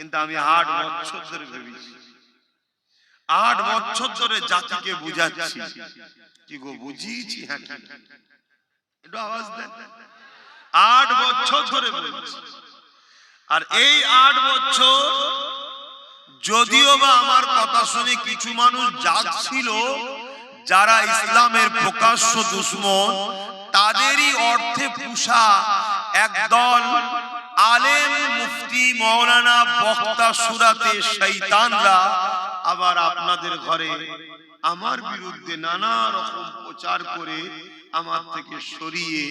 কিন্তু আমি 8 বছর ধরে ভেবেছি, 8 বছর ধরে জাতিকে বুঝাচ্ছি। কি গো বুঝিয়েছি? হ্যাঁ, একটু আওয়াজ দেন। 8 বছর ধরে বলছি। আর এই 8 বছর যদিও বা আমার কথা শুনে কিছু মানুষ যাচ্ছিল যারা ইসলামের প্রকাশ্য দুশমন, তাদেরই অর্থে পুষা একদল আলেম, মুফতি, মাওলানা, বক্তা, সুরাতে শয়তানরা আবার আপনাদের ঘরে আমার বিরুদ্ধে নানা রকম প্রচার করে আমার থেকে সরিয়ে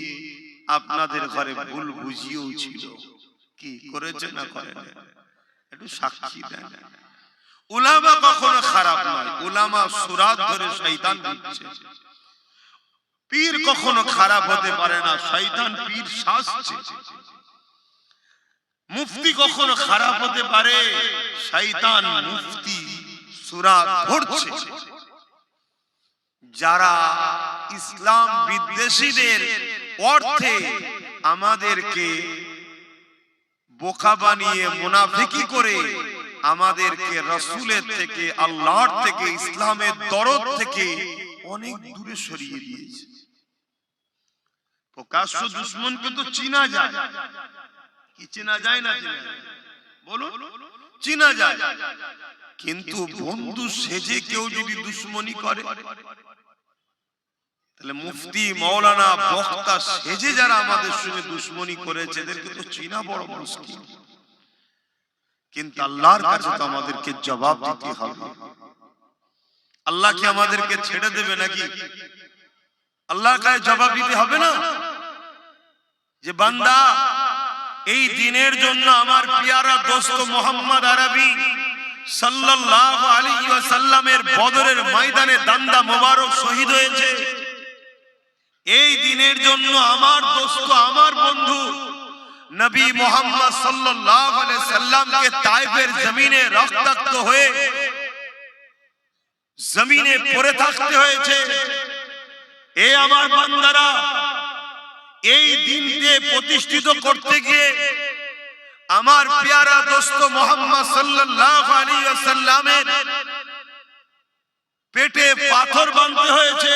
আপনাদের ঘরে ভুল বুঝিয়েও ছিল। কি করেছে না করেন? একটু সাক্ষী দেন। উলামা কখনো খারাপ নয়, উলামা সুরাত ধরে শয়তান বুঝছে। পীর কখনো খারাপ হতে পারে না, শয়তান পীর সাজছে। মুফতি কখনো খারাপ হতে পারে, শয়তান মুফতি সুরাত ধরছে। যারা ইসলাম বিদ্বেষীদের অর্থে আমাদেরকে বোকা বানিয়ে মুনাফিকি করে আমাদেরকে রাসূলের থেকে, আল্লাহর থেকে, ইসলামের দরদ থেকে অনেক দূরে সরিয়ে দিয়েছে। প্রকাশ্য দুশমনকে তো চিনা যায়। কি চিনা যায় না? বলুন, চিনা যায়। কিন্তু বন্ধু সেজে কেউ যদি দুশমনি করে, তাহলে মুফতি, মাওলানা, বক্তা সেজে যারা আমাদের সঙ্গে দুশমনি করেছে এদেরকে তো চিনা বড় মুশকিল। কিন্তু আল্লাহর কাছে তো আমাদেরকে জবাব দিতে হবে। আল্লাহ কি আমাদেরকে ছেড়ে দেবে নাকি? আল্লাহর কাছে জবাব দিতে হবে না যে বান্দা এই দিনের জন্য আমার পিয়ারা দোস্ত মোহাম্মদ আরবি সাল্লাল্লাহু আলাইহি ওয়াসাল্লামের বদরের ময়দানে দান্দা মোবারক শহীদ হয়েছে। এই দিনের জন্য আমার দোস্ত, আমার বন্ধু নবী মুহাম্মদ সাল্লাল্লাহু আলাইহি সাল্লামকে তায়েফের জমিনে রক্তাক্ত হয়ে জমিনে পড়ে থাকতে হয়েছে। এ আমার বান্দারা, এই দিনকে প্রতিষ্ঠিত করতে গিয়ে আমার প্যারা দোস্ত মুহাম্মদ সাল্লাল্লাহু আলাইহি ওয়াসাল্লামের পেটে পাথর বাঁধতে হয়েছে।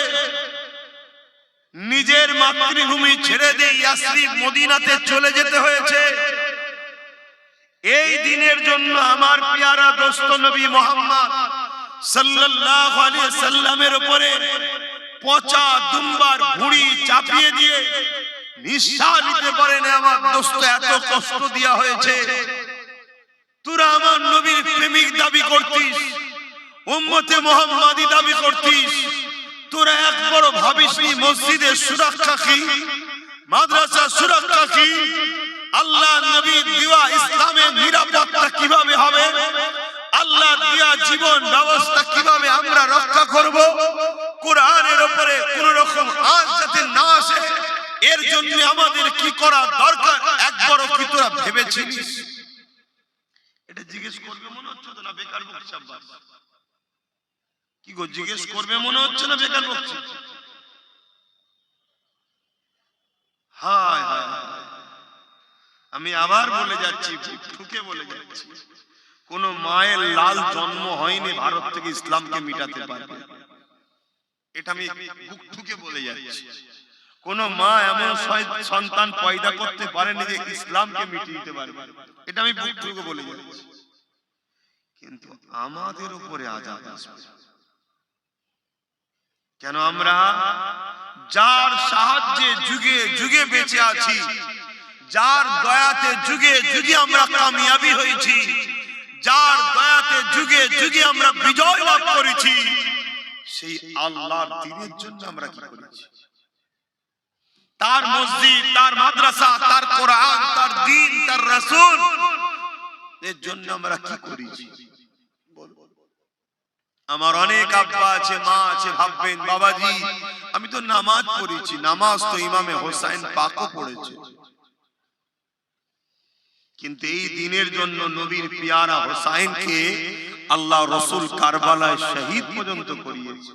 নিজের মাতৃভূমি ছেড়ে দিয়ে ইয়াসরিব মদিনাতে চলে যেতে হয়েছে। এই দিনের জন্য আমার প্যারা দোস্ত নবী মুহাম্মদ সাল্লাল্লাহু আলাইহি ওয়াসাল্লামের উপরে পচা দুম্বার ভুঁড়ি চাপিয়ে দিয়ে নিঃশ্বাস নিতে পারে না আমার দোস্ত, এত কষ্ট দেয়া হয়েছে। তোরা আমার নবীর প্রেমিক দাবি করতিস, উম্মতে মুহাম্মাদি দাবি করতিস, তোরা একবার ভাবিসনি মসজিদের সুরক্ষা কি, মাদ্রাসা সুরক্ষা কি, আল্লাহ নবী দেওয়া ইসলামের নিরাপত্তা কিভাবে হবে, আল্লাহ দেওয়া জীবন ব্যবস্থা কিভাবে আমরা রক্ষা করব, কোরআনের উপরে কোন রকম আঁচ যাতে না আসে এর জন্য আমাদের কি করা দরকার একবারও কি তোরা ভেবেছিস? এটা জিজ্ঞেস করবে মনে হচ্ছে তো না বেকার বকছি? আব্বা কি গো জিজ্ঞেস করবে মনে হচ্ছে না বেকার বকছি? হায় হায়, আমি আবার বলে যাচ্ছি, ঠুকে বলে যাচ্ছি, কোন মায়ের লাল জন্ম হয়নি ভারত থেকে ইসলামকে মিটাতে পারবে। এটা আমি বুক ঠুকে বলে যাচ্ছি। কোন মা এমন সন্তান পয়দা করতে পারেনি যে ইসলামকে মিটিয়ে দিতে পারবে। এটা আমি বুক ঠুকে বলে যাচ্ছি। কিন্তু আমাদের উপরে আযাব আসবে কেন? আমরা যার সাহায্যে যুগে যুগে বেঁচে আছি, যার দয়াতে যুগে যুগে আমরা কামিয়াবি হয়েছি, যার দয়াতে যুগে যুগে আমরা বিজয় লাভ করেছি, সেই আল্লাহর দ্বীনের জন্য আমরা কি করেছি? তার মসজিদ, তার মাদ্রাসা, তার কোরআন, তার দ্বীন, তার রাসূল এর জন্য আমরা কি করেছি? আমার অনেক আব্বা আছে, মা আছে, ভাববেন বাবাজি আমি তো নামাজ পড়েছি, নামাজ তো ইমামে হোসেন পাকও পড়েছে, কিন্তু এই দিনের জন্য নবীর পিয়ারা হোসেনকে আল্লাহ রাসূল কারবালায় শহীদ পর্যন্ত করিয়েছে।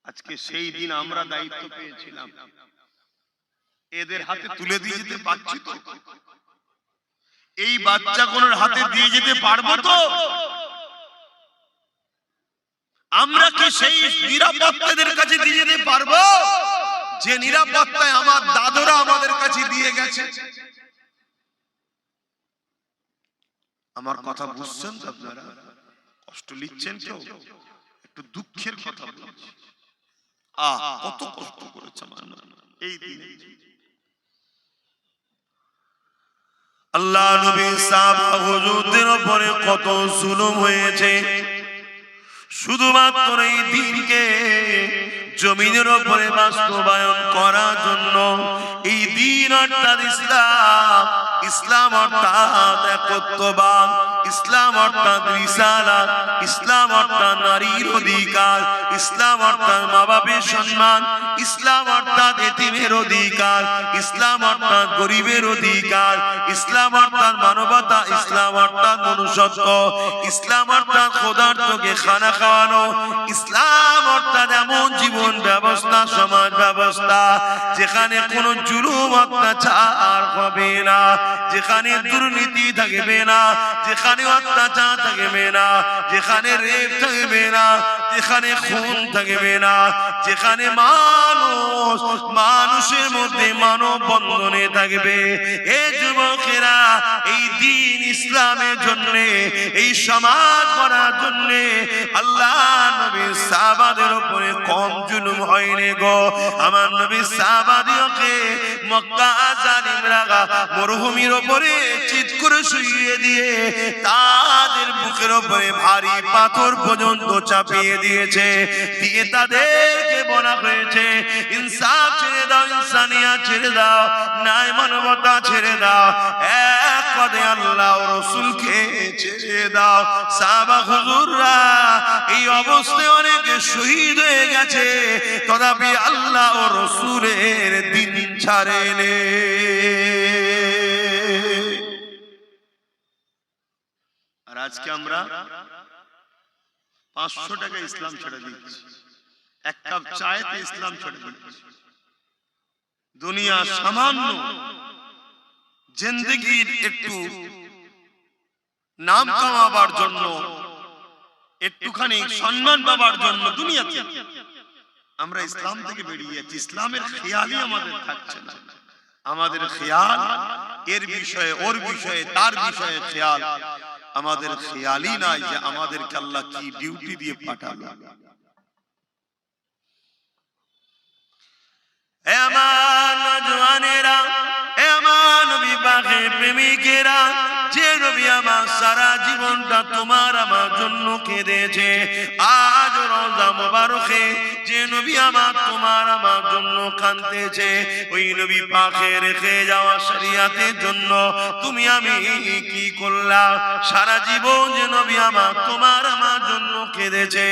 আজকে সেই দিন আমরা দায়িত্ব পেয়েছিলাম, এদের হাতে তুলে দিয়ে যেতে পারছি তো? এই বাচ্চাগুলোর হাতে দিয়ে যেতে পারবো তো? আমরা কি সেই নিরাপত্তাদের কাছে দিয়ে যেতে পারবো যে নিরাপত্তায় আমার দাদুরা আমাদের কাছে দিয়ে গেছে? আমার কথা বুঝছেন তো আপনারা? কষ্ট নিচ্ছেন কেউ? একটু দুঃখের কথা বলছি। কত কষ্ট করেছে এই দিনে। আল্লাহ নবী সাহাবা হুজুরদের উপরে কত জুলুম হয়েছে, শুধুমাত্র এই দিনকে জমিনের উপরে বাস্তবায়ন করার জন্য। এই দিন অর্থাৎ ইসলাম, ইসলাম অর্থাৎ একত্ববাদ, ইসলাম অর্থাৎ রিসালাত, ইসলাম অর্থাৎ নারীর অধিকার, ইসলাম অর্থাৎ মা বাপের সম্মান, ইসলাম অর্থাৎ এতিমের অধিকার, ইসলাম অর্থাৎ গরিবের অধিকার, ইসলাম অর্থাৎ মানবতা, ইসলাম অর্থাৎ মনুষ্যত্ব, ইসলাম অর্থাৎ ক্ষুধার্তকে খানা খাওয়ানো, ইসলাম অর্থাৎ এমন জীবন ব্যবস্থা, সমাজ ব্যবস্থা যেখানে কোনো জুলুম অত্যাচার হবে না, যেখানে দুর্নীতি থাকবে না, যেখানে অত্যাচার থাকবে না, যেখানে রেপ থাকবে না, যেখানে খুন থাকবে না, যেখানে মানুষের মধ্যে মানব বন্ধনে থাকবে। এই যুবকেরা এই দিন ইসলামের জন্য, এই সমাজ গড়ার জন্য আল্লাহ নবীর সাহাবাদের উপরে কম জুলুম হয়নি গো। আমার নবী সাহাবাদিওকে মক্কা জালিমরা মরুভূমির উপরে চিৎ করে শুইয়ে দিয়ে তাদের বুকের উপরে ভারী পাথর পর্যন্ত চাপিয়ে দিয়েছে, দিয়ে তাদেরকে বলা হয়েছে ইনসাফ ছেড়ে দাও, ইনসানিয়াত ছেড়ে দাও, ন্যায় মানবতা ছেড়ে দাও, এক পদে আল্লাহ ও রাসূলকে ছেড়ে দাও। সাহাবা হুজুররা এই অবস্থায় অনেকে শহীদ হয়ে গেছে, তথাপি আল্লাহ ও রাসূলের দিন ছাড়েনি। আর আজকে আমরা 500 টাকা ইসলাম ছেড়ে দিচ্ছি, এক কাপ চায়েতে ইসলাম ছেড়ে দিচ্ছি। দুনিয়া সামান্য জিন্দেগির একটু নাম কামাবার জন্য, একটুখানি সম্মান পাবার জন্য দুনিয়াতে আমরা ইসলাম থেকে বেরিয়ে যাচ্ছি। ইসলামের খেয়ালই আমাদের থাকছে না। আমাদের খেয়াল এর বিষয়ে, ওর বিষয়ে, তার বিষয়ে খেয়াল, আমাদের খেয়ালই নাই যে আমাদেরকে আল্লাহ কি ডিউটি দিয়ে পাঠালো। হে আমার নওজওয়ানেরা, হে আমার নবী পাকের প্রেমিকেরা, যে নবী আমার সারা জীবনটা তোমার আমার জন্য কেঁদেছে, আজ রোজা মোবারকে যে নবী আমার তোমার আমার জন্য কাঁদতেছে, ওই নবী পাকে রেখে যাওয়া শরিয়াতের জন্য তুমি আমি কি করলাম? সারা জীবন যে নবী আমার তোমার আমার জন্য কেঁদেছে,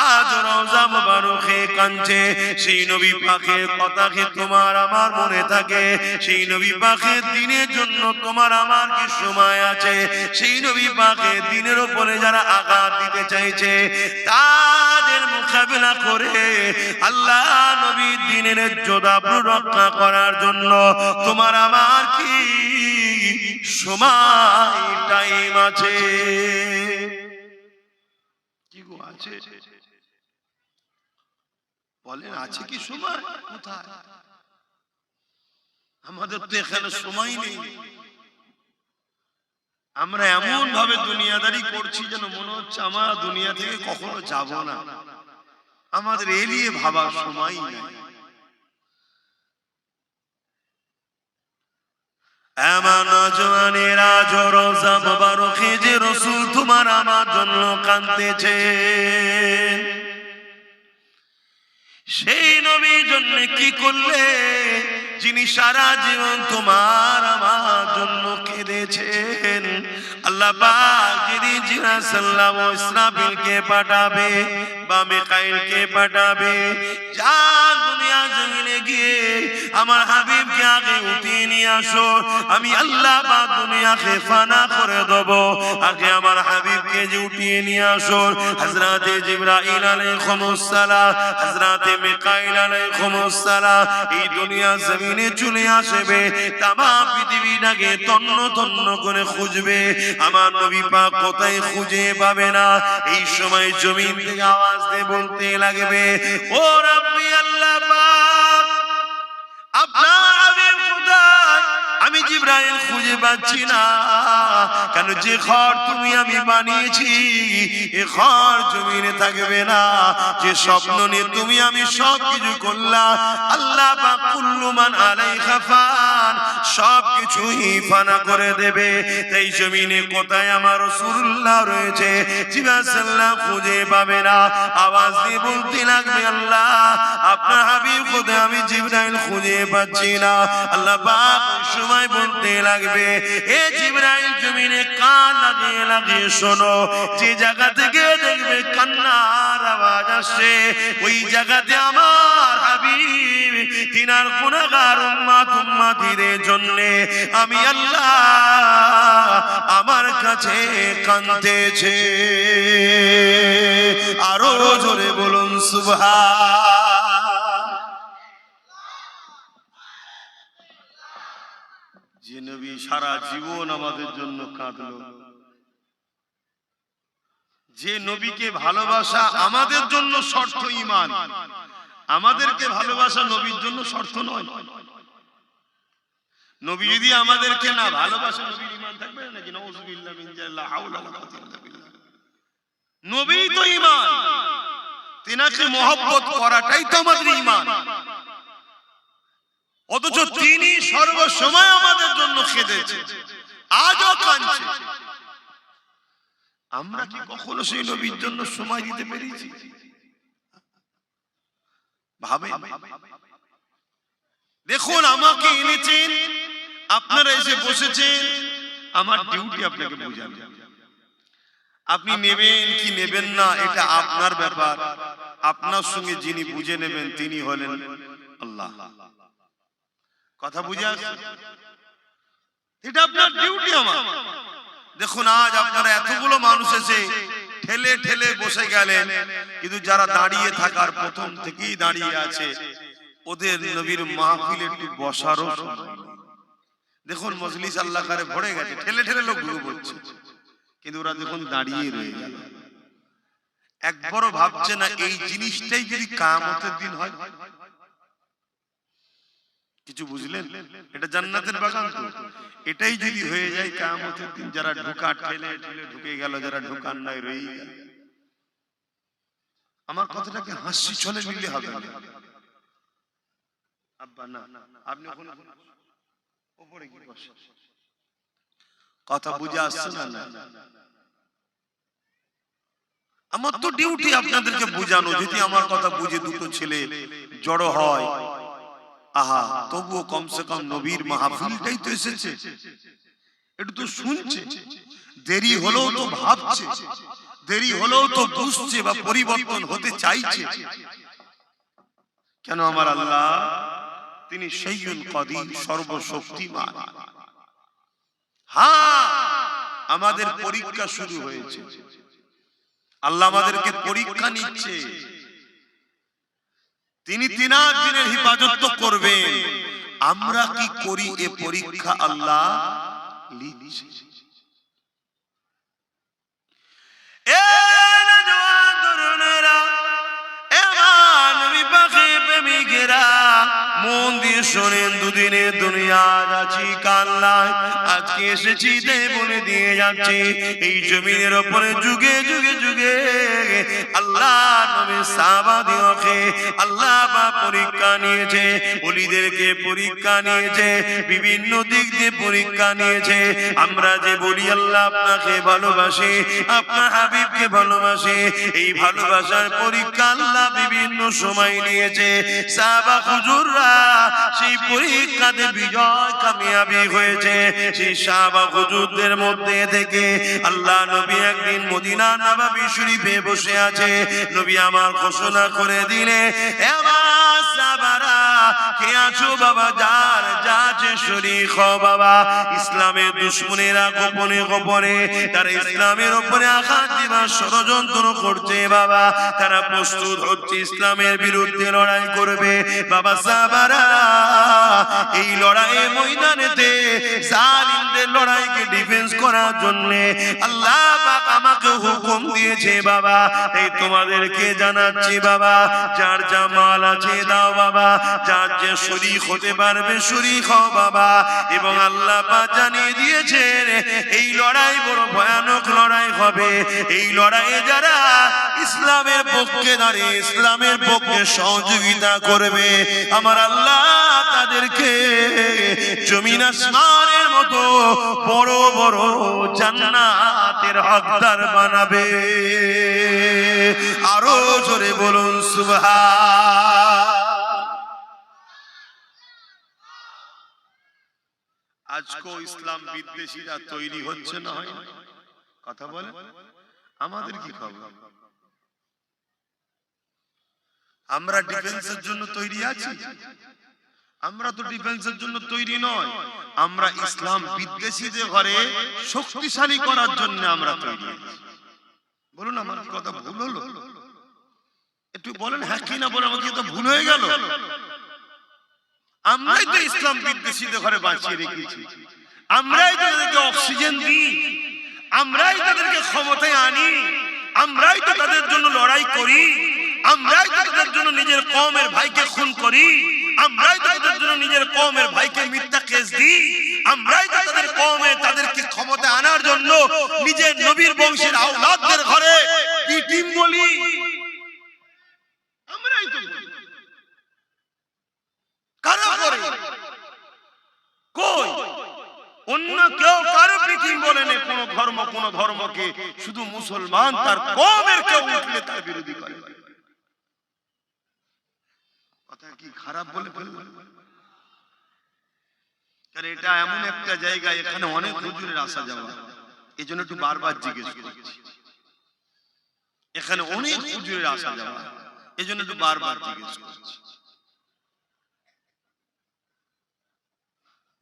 আজ রোজা মোবারকে কাঁদছে, সেই নবী পাকের কথাকে তোমার আমার মনে থাকে? সেই নবী পাকের দিনের জন্য তোমার আমার কি সময় আছে? সেই নবী পাকের দিনের উপরে যারা আঘাত দিতে চাইছে তাদের মোকাবিলা করে আল্লাহ নবীর দিনের ইজ্জত রক্ষা করার জন্য তোমার আমার কি সময়, টাইম আছে? কি গো আছে? বলেন আছে কি সময়? কোথায়? আমাদের তো এখানে সময় নেই। আমরা এমন ভাবে দুনিয়াদারি করছি যেন মনে হচ্ছে আমরা দুনিয়া থেকে কখনো যাব না। আমাদের এ নিয়ে ভাবার সময় নেই। এমন নওজওয়ানেরা রোজা মোবারকে যে রাসূল তোমার আমার জন্য কাঁদতেছে, সেই নবীর জন্য কি করলে? যিনি সারা জীবন তোমার আমার জন্য কেঁদেছেন। আল্লাহ পাক যেদিন জিবরাইল সাল্লাম ও ইসরাফিলকে পাঠাবে বা মিকাইলকে পাঠাবে, যা দুনিয়া জমিনে গিয়ে আমার হাবিবকে আগে উঠিয়ে নিয়ে আসো, আমি আল্লাহ পাক দুনিয়াকে ফানা করে দেব, আগে আমার হাবিবকে আমাদেরকে যে উঠিয়ে নিয়ে আসুন। হযরতে জিবরাইল আলাইহিস সালাম, হযরতে মিকাইল আলাইহিস সালাম এই দুনিয়া জমিনে চলে আসবে, তামাম পৃথিবীটাকে তন্ন তন্ন করে খুঁজবে, আমার নবী পাক কোথায় খুঁজে পাবে না। এই সময় জমিন থেকে আওয়াজ দিয়ে বলতে লাগবে, ও রাব্বি আল্লাহ পাক, আপনার হাবিব কোথায়? আমি জিবরাইল খুঁজে পাচ্ছি না। কেন? যে ঘর তুমি আমি বানিয়েছি এ ঘর জমিনে থাকবে না। যে স্বপ্ন নিয়ে তুমি আমি সব কিছু করলাম, আল্লাহ পাক কুল্লু মান আলাইহা ফান, সব কিছুই ফানা করে দেবে। তাই জমিনে কোথায় আমার রাসূলুল্লাহ রয়েছে? জিবরাইল খুঁজে পাবে না। আওয়াজ দিয়ে বলতে লাগবে, আল্লাহ আপনার হাবিব কোথায়? আমি জিবরাইল খুঁজে পাচ্ছি না। আল্লাহ পাক ওই সময় বলতে লাগবে, এ জিবরাইল জমিনে কান লাগিয়ে লাগিয়ে শোনো, যে জায়গা থেকে দেখবে কান্নার আওয়াজ আসছে, ওই জায়গাতে আমার হাবিব তিনার গুনাহগার উম্মতের জন্য আমি আল্লাহ আমার কাছে কাঁদতেছে। আরো জোরে বলুন সুবহান। যে নবী সারা জীবন আমাদের জন্য কাঁদলো, যে নবীকে ভালোবাসা আমাদের জন্য শর্ত ঈমান, আমাদেরকে ভালোবাসা নবীর জন্য শর্ত নয়। নবী যদি আমাদেরকে না ভালোবাসে, নবীর ঈমান থাকবে নাকি? নাউযুবিল্লাহ মিন যালিকা, লা হাওলা ওয়ালা কুওয়াতা ইল্লা বিল্লাহ। নবী তো ঈমান, তিনাকে মহব্বত করাটাই তো আমাদের ঈমান। অথচ তিনি সর্বসময় আমাদের জন্য কেঁদেছে, আজও কাঁদছে। আমরা কি কখনো সেই নবীর জন্য সময় দিতে পেরেছি? ভাবে দেখুন, আমাকে এনেছেন, আপনারা এসে বসেছেন, আমার ডিউটি আপনাকে বোঝানো। আপনি নেবেন কি নেবেন না এটা আপনার ব্যাপার। আপনার সঙ্গে যিনি বুঝে নেবেন তিনি হলেন আল্লাহ। কথা বুঝে আসছে? এটা আপনার ডিউটি, আমার। দেখুন, আজ আপনারা এতগুলো মানুষ এসে ঠেলে ঠেলে বসে গেলেন, কিন্তু যারা দাঁড়িয়ে থাকার প্রথম থেকেই দাঁড়িয়ে আছে, ওদের নবীর মাহফিলে একটু বসারও সময় নেই। দেখুন, মজলিস আল্লাহ করে ভরে গেছে, ঠেলে ঠেলে লোক ঘুরে পড়ছে, কিন্তু ওরা দেখুন দাঁড়িয়ে রয়ে গেল। একবারও ভাবছে না এই জিনিসটাই যদি কিয়ামতের দিন হয়। কিছু বুঝলেন? এটা জান্নাতের বাগান তো। এটাই যদি হয়ে যায় কিয়ামতের দিন, যারা ঢোকা ঠেলে ঠেলে ঢুকে গেল, যারা ঢোকার নাই রয়ে গেল। আমার কথাটাকে হাসি ছলে নিলে হবে না। আব্বা না, আপনি ওখানে উপরে কি বসে কথা বুঝে আসছে না? আমার তো ডিউটি আপনাদেরকে বুঝানো। যদি আমার কথা বুঝে দুটো ছেলে জড়ো হয়, আহা, তবুও কমসে কম নবীর মাহফিলটাই তো এসেছে, একটু তো শুনছে। দেরি হলেও তো ভাবছে, দেরি হলেও তো বুঝছে বা পরিবর্তন হতে চাইছে। কেন? আমার আল্লাহ তিনি শাইউল কাদির, সর্বশক্তিমান। হ্যাঁ, আমাদের পরীক্ষা শুরু হয়েছে। আল্লাহ আমাদেরকে পরীক্ষা নিচ্ছে। তিনি তিনার দিনের হিফাজত তো করবেন। আমরা কি করি এ পরীক্ষা আল্লাহ নিচ্ছে। মন দিয়ে শোনেন, দুদিনের দুনিয়া আছি কাল্লায়, আজকে এসেছি তাই বলে দিয়ে যাচ্ছে। এই জমিনের উপরে যুগে যুগে যুগে আল্লাহ নবী সাহাবাদেরকে আল্লাহ পাক পরীক্ষা নিয়েছে, ওলিদেরকে পরীক্ষা নিয়েছে, বিভিন্ন দিক দিয়ে পরীক্ষা নিয়েছে। আমরা যে বলি আল্লাহ আপনাকে ভালোবাসে, আপনার হাবিবকে ভালোবাসে, এই ভালোবাসার পরীক্ষা আল্লাহ বিভিন্ন সময় নিয়েছে। সাহাবা হুজুররা সেই পরীক্ষাতে বিজয় কামিয়াবি হয়েছে। সেই সাহাবা হুজুরদের মধ্যে থেকে আল্লাহ নবী একদিন মদিনা নববী শরীফে বসে আছে। নবী আমার ঘোষণা করে দিলে, আমার সাহাবারা কে আছো বাবা, যার যা আছে শরীক হও বাবা। ইসলামের দুশমনেরা গোপনে গোপনে তারা ইসলামের উপরে আঘাত দিবার ষড়যন্ত্র করছে বাবা। তারা প্রস্তুত হচ্ছে ইসলামের বিরুদ্ধে লড়াই করবে বাবা। সাহাবারা এই লড়াইয়ের ময়দানেতে জালিমদের লড়াইকে ডিফেন্স করার জন্য আল্লাহ পাক আমাকে হুকুম দিয়েছে বাবা। এই তোমাদেরকে জানাচ্ছি বাবা, যার যা মাল আছে দাও বাবা, যার যে শরীক হতে পারবে শরীক হও বাবা। এবং আল্লাহ পাক জানিয়ে দিয়েছেন এই লড়াই বড় ভয়ানক লড়াই হবে। এই লড়াইয়ে যারা ইসলামের পক্ষে দাঁড়িয়ে ইসলামের পক্ষে সহযোগিতা করবে, আমার আল্লাহ তাদেরকে জমিন আসমানের মতো বড় বড় জান্নাতের হকদার বানাবে। আরো জোরে বলুন সুবহান। আজকেও ইসলাম বিদ্বেষীরা তৈরি হচ্ছে না হয়? কথা বলে আমাদের কি খবর? আমরা ডিফেন্সের জন্য তৈরি আছি? আমরা তো ডিফেন্সের জন্য তৈরি নয়, আমরা ইসলাম বিদ্বেষীদের ঘরে শক্তিশালী করার জন্য আমরা তৈরি আছি। বলুন আমার কথা ভুল হলো? একটু বলেন হ্যাঁ কি না বলেন, আমাকে তো ভুল হয়ে গেল। আমরাই তো ইসলাম বিদ্বেষীদের ঘরে বাঁচিয়ে রেখেছি, আমরাই তো তাদেরকে অক্সিজেন দিই, আমরাই তাদেরকে ক্ষমতায় আনি, আমরাই তো তাদের জন্য লড়াই করি, আমরাই তো তাদের জন্য নিজের কওমের ভাইকে খুন করি, আমরাই তো তাদের জন্য নিজের কওমের ভাইকে মিথ্যা কেস দিই, আমরাই তো তাদের কওমে তাদেরকে ক্ষমতায় আনার জন্য নিজের নবীর বংশের আওলাদদের ঘরে ইতিম বলি। আমরাই তো কারা করে? কই অন্য কেউ কারো পৃথিবী বলে না। কোন ধর্মকে শুধু মুসলমান তার কওমের কেউ উঠলে তার বিরোধী করে। কথা কি খারাপ বলে ফেললাম? কারণ এটা এমন একটা জায়গা এখানে অনেক হুজুরের আসা যাওয়া, এই জন্য একটু বারবার জিজ্ঞেস করছি। এখানে অনেক হুজুরের আসা যাওয়া, এই জন্য একটু বারবার জিজ্ঞেস করছি।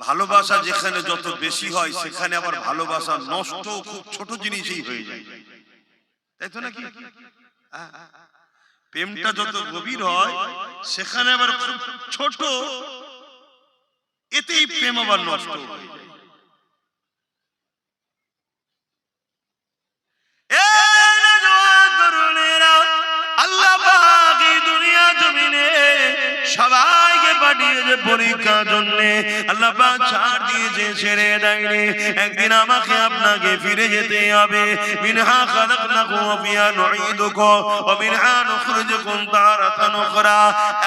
ভালোবাসা যেখানে যত বেশি হয় সেখানে আবার ভালোবাসা নষ্ট খুব ছোট জিনিসই হয়ে যায়, তাই তো নাকি? প্রেমটা যত গভীর হয় সেখানে আবার খুব ছোট, এতেই প্রেম আবার নষ্ট হয়ে যায়। আল্লাহ পাক এই দুনিয়া জমিনে সবাইকে পাঠিয়েছে পরীক্ষার জন্য। আল্লাহ পাক ছাড় দিয়েছে, ছেড়ে দেয়নি। একদিন আমাকে আপনাকে ফিরে যেতে হবে। মিনহা খালাকনাকুম ওয়া ফিহা নুঈদুকুম ওয়া মিনহা নুখরিজুকুম তারাতান উখরা।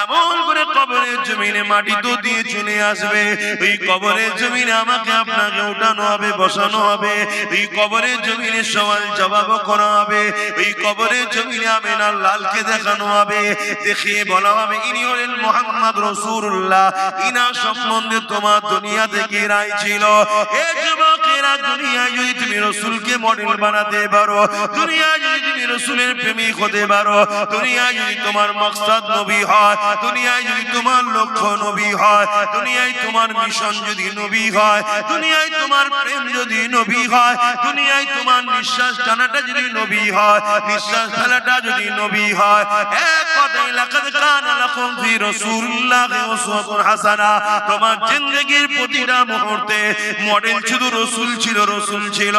এমন করে কবরের জমিনে মাটি তো দিয়ে চলে আসবে, ওই কবরের জমিনে আমাকে আপনাকে উঠানো হবে, বসানো হবে। ওই কবরের জমিনে সওয়াল জবাব করা হবে। ওই কবরের জমিনে আমিনার লালকে দেখানো হবে, দেখিয়ে বলা হবে ইনি হলেন মুহাম্মদ রাসূলুল্লাহ, ইনার সম্বন্ধে তোমার দুনিয়া থেকে রায় ছিল। এ যুবকেরা, দুনিয়ায় যদি তুমি রাসূলকে মডেল বানাতে পারো, দুনিয়ায় যদি তুমি রাসূলের প্রেমিক হতে পারো, দুনিয়ায় যদি তোমার মাকসাদ নবী হয়, দুনিয়ায় যদি তোমার লক্ষ্য নবী হয়, দুনিয়ায় তোমার মিশন যদি নবী হয়, দুনিয়ায় তোমার প্রেম যদি নবী হয়, দুনিয়ায় তোমার নিঃশ্বাস টানাটা যদি নবী হয়, নিঃশ্বাস ফেলাটা যদি নবী হয়, এক কথায় লাকাদ কানা লাকুম ফি রাসূলিল্লাহি উসওয়াতুন হাসানা। তোমার জিন্দেগীর প্রতিটা মুহূর্তে মডেল শুধু রাসূল ছিল, রাসূল ছিল।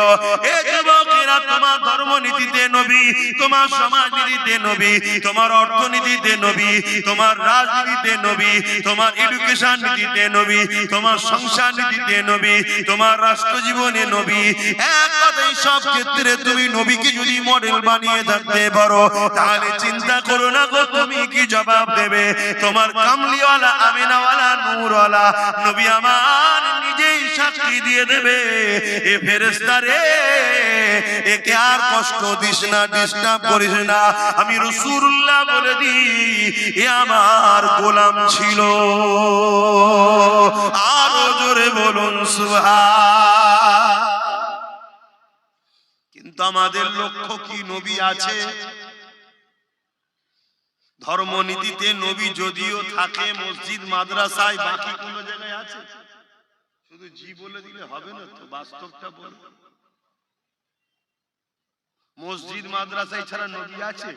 এই যুবকেরা, তোমার ধর্মনীতিতে নবী, তোমার সমাজনীতিতে নবী, তোমার অর্থনীতিতে নবী, তোমার রাজনীতিতে নবী, তোমার এডুকেশন নীতিতে নবী, তোমার সংসার নীতিতে নবী, তোমার রাষ্ট্র জীবনে নবী। এক কথায় সব ক্ষেত্রে তুমি নবীকে যদি মডেল বানিয়ে থাকতে পারো, তাহলে চিন্তা করো না গো তুমি কি জবাব দেবে। তোমার কামলিওয়ালা, আমিনাওয়ালা, নূরওয়ালা নবী আমার নিজেই সাক্ষী দিয়ে দেবে, এ ফেরেশতা রে, এ একে আর কষ্ট দিস না, ডিস্টার্ব করিস না। আমি রাসূলুল্লাহ বলে দিই এ আমার গোলাম ছিল। আরো জোরে বলুন সুবহান। কিন্তু আমাদের লক্ষ্য কি? নবী আছে, ধর্মনীতিতে নবী যদিও থাকে মসজিদ মাদ্রাসায়, বাকি কোন জায়গায় আছে? শুধু জি বলে দিলে হবে না তো, বাস্তবটা বল। মসজিদ মাদ্রাসায় ছাড়া নবী আছে?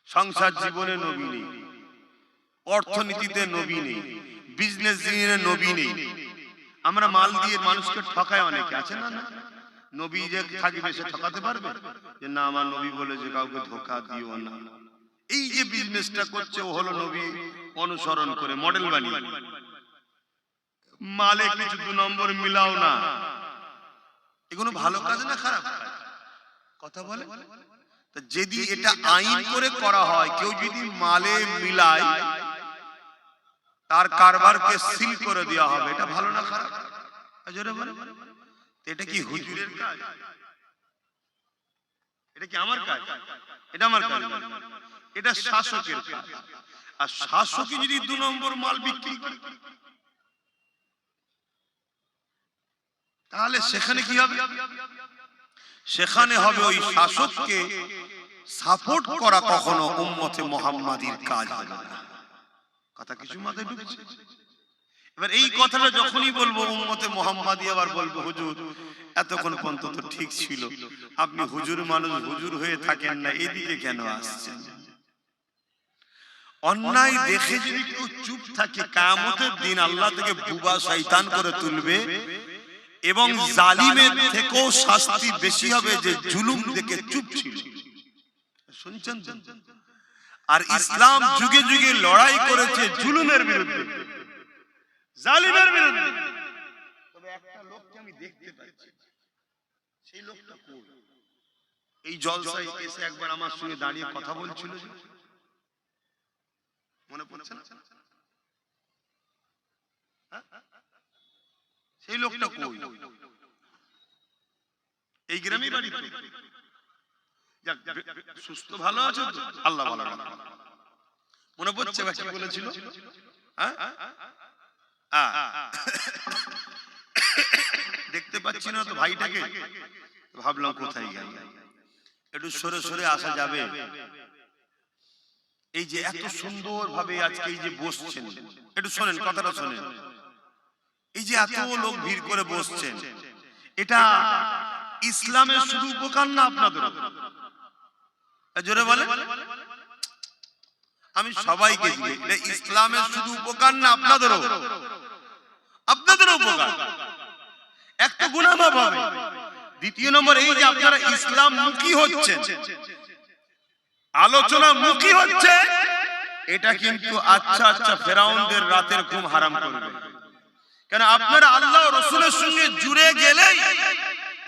সংসার জীবনে নবী নেই, অর্থনীতিতে নবী নেই, বিজনেস জীবনে নবী নেই। আমরা মাল দিয়ে মানুষকে ঠকায় অনেকে, আছে না? না, নবী যে থাকবে সে ঠকাতে পারবে? যে না আমার নবী বলে যে কাউকে ধোকা দিও না। এই যে বিজনেসটা করছে ও হলো নবী অনুসরণ করে মডেল বানিয়ে। মালে কিছু 2 নম্বর মিলাও না, এগুলো ভালো কাজ না খারাপ কাজ? কথা বলে। যদি এটা আইন করে করা হয়, কেউ যদি মালে মিলায় তার কারবারকে সিল করে দেওয়া হবে, এটা ভালো না খারাপ? জোরে বলে। এটা কি হুজুরের কাজ? এটা কি আমার কাজ? এটা আমার কাজ? এটা শাসকের কাজ। আর শাসকই যদি 2 নম্বর মাল বিক্রি করে, তাহলে সেখানে কি হবে? সেখানে হবে ওই শাসককে সাপোর্ট করা কখনো উম্মতে মুহাম্মাদির কাজ হবে না। কথা কিছু মাথায় ঢুকছে? এবার এই কথাটা যখনই বলবো উম্মতে মুহাম্মাদি আবার বলবো হুজুর এতক্ষণ পর্যন্ত তো ঠিক ছিল, আপনি হুজুর মানুষ হুজুর হয়ে থাকেন না, এদিকে কেন আসছেন? অন্যায় দেখে যদি কেউ চুপ থাকে, কিয়ামতের দিন আল্লাহ থেকে বুবা শয়তান করে তুলবে এবং জালিমের থেকেও শাস্তি বেশি হবে যে জুলুম দেখে চুপ ছিল। শুনছেন তো? আর ইসলাম যুগে যুগে লড়াই করেছে জুলুমের বিরুদ্ধে, জালিমের বিরুদ্ধে। তবে একটা লোককে আমি দেখতে পাচ্ছি, সেই লোকটা কই? এই জলসায় এসে একবার আমার সঙ্গে দাঁড়িয়ে কথা বলছিল, মনে পড়ছে না? সেই লোকটা কই? এই গ্রামেই বাড়ি তো? সুস্থ ভালো আছো তো? আল্লাহ ভালো রাখে। মনে পড়ছে বা কি বলেছিল? দেখতে পাচ্ছি না তো ভাইটাকে, ভাবলাম কোথায় গেল, একটু সরে সরে আসা যাবে? এই যে এত সুন্দর ভাবে আজকে এই যে বসছেন, একটু শোনেন কথাটা শোনেন। এই যে এত লোক ভিড় করে বসছেন, এটা ইসলামের শুধু উপকার না আপনাদের? জোরে বলে। আমি সবাইকে ইসলামের শুধু উপকার না আপনাদেরও, আপনাদেরও উপকার। এক তো গুনাহ মাফ হবে, দ্বিতীয় নম্বর এই যে আপনারা ইসলাম মুখী হচ্ছেন, আলোচনা মুখী হচ্ছে, এটা কিন্তু আচ্ছা আচ্ছা ফেরাউনদের রাতের ঘুম হারাম করবে। কেন? আপনারা আল্লাহ ও রাসূলের সঙ্গে জুড়ে গেলেই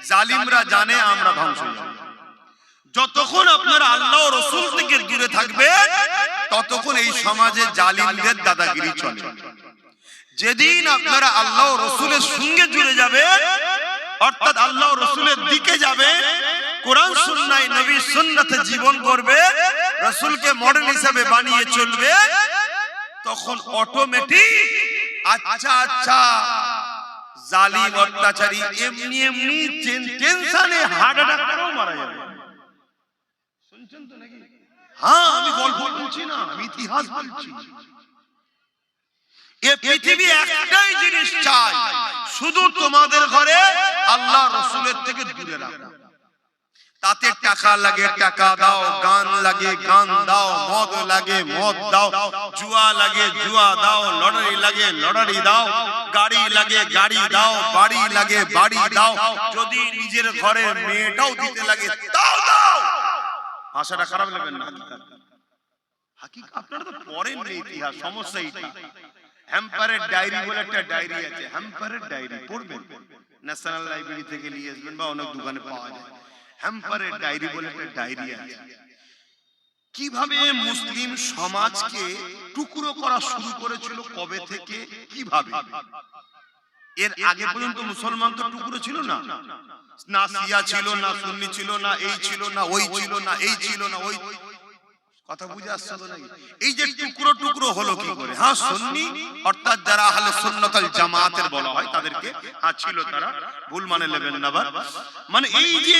জালিমরা জানে আমরা ধ্বংস হয়ে যাব। যতক্ষণ আপনারা আল্লাহ ও রাসূল থেকে দূরে থাকবেন ততক্ষণ এই সমাজে জালিমদের দাদাগিরি চলে। যেদিন আপনারা আল্লাহ ও রাসূলের সঙ্গে জুড়ে যাবেন, অর্থাৎ আল্লাহ ও রাসূলের দিকে যাবেন, কোরআন সুন্নাহ নবীর সুন্নাতে জীবন করবে, রাসূলকে মডেল হিসেবে বানিয়ে চলবে, তখন অটোমেটিক আচ্ছা আচ্ছা জালিম অত্যাচারী এমনি এমনি টেনশনে হার্ট অ্যাটাক করেও মারা যাবে। শুনছেন তো নাকি? হ্যাঁ, আমি গল্প বলছি না, আমি ইতিহাস বলছি। এই পৃথিবী একটাই জিনিস চাই, শুধু তোমাদের ঘরে আল্লাহ রাসূলের থেকে দূরে রাখো। তাতে টাকা লাগে টাকা দাও, গান লাগে গান দাও, মদ লাগে মদ দাও, জুয়া লাগে জুয়া দাও, লটারি লাগে লটারি দাও, গাড়ি লাগে গাড়ি দাও, বাড়ি লাগে বাড়ি দাও, যদি নিজের ঘরে মেয়েটাও দিতে লাগে তাও দাও। ভাষাটা খারাপ লাগবে না, হাকিকত আপনারা তো পড়েন না ইতিহাস, সমস্যা এইটা। হ্যাম্পারের ডায়েরি বলে একটা ডায়েরি আছে, হ্যাম্পারের ডায়েরি পড়বেন, ন্যাশনাল লাইব্রেরি থেকে নিয়ে আসবেন বা অনেক দোকানে পাওয়া যায়। হ্যাম্পারের ডায়েরি বলে একটা ডায়েরি আছে, কিভাবে মুসলিম সমাজকে টুকরো করা শুরু করেছিল, কবে থেকে কিভাবে, এর আগে পর্যন্ত মুসলমান তো টুকরো ছিল না, না শিয়া ছিল, না সুন্নি ছিল, না এই ছিল, না ওই ছিল, না এই ছিল, না ওই। কথা বুঝে আসছে তো নাকি? এই যে টুকরো টুকরো হলো কি করে? হ্যাঁ, সুন্নি অর্থাৎ যারা আহলে সুন্নাত ওয়াল জামাতের বলা হয় তাদেরকে, হ্যাঁ ছিল তারা, ভুল মানে নেবেন না। মানে এই যে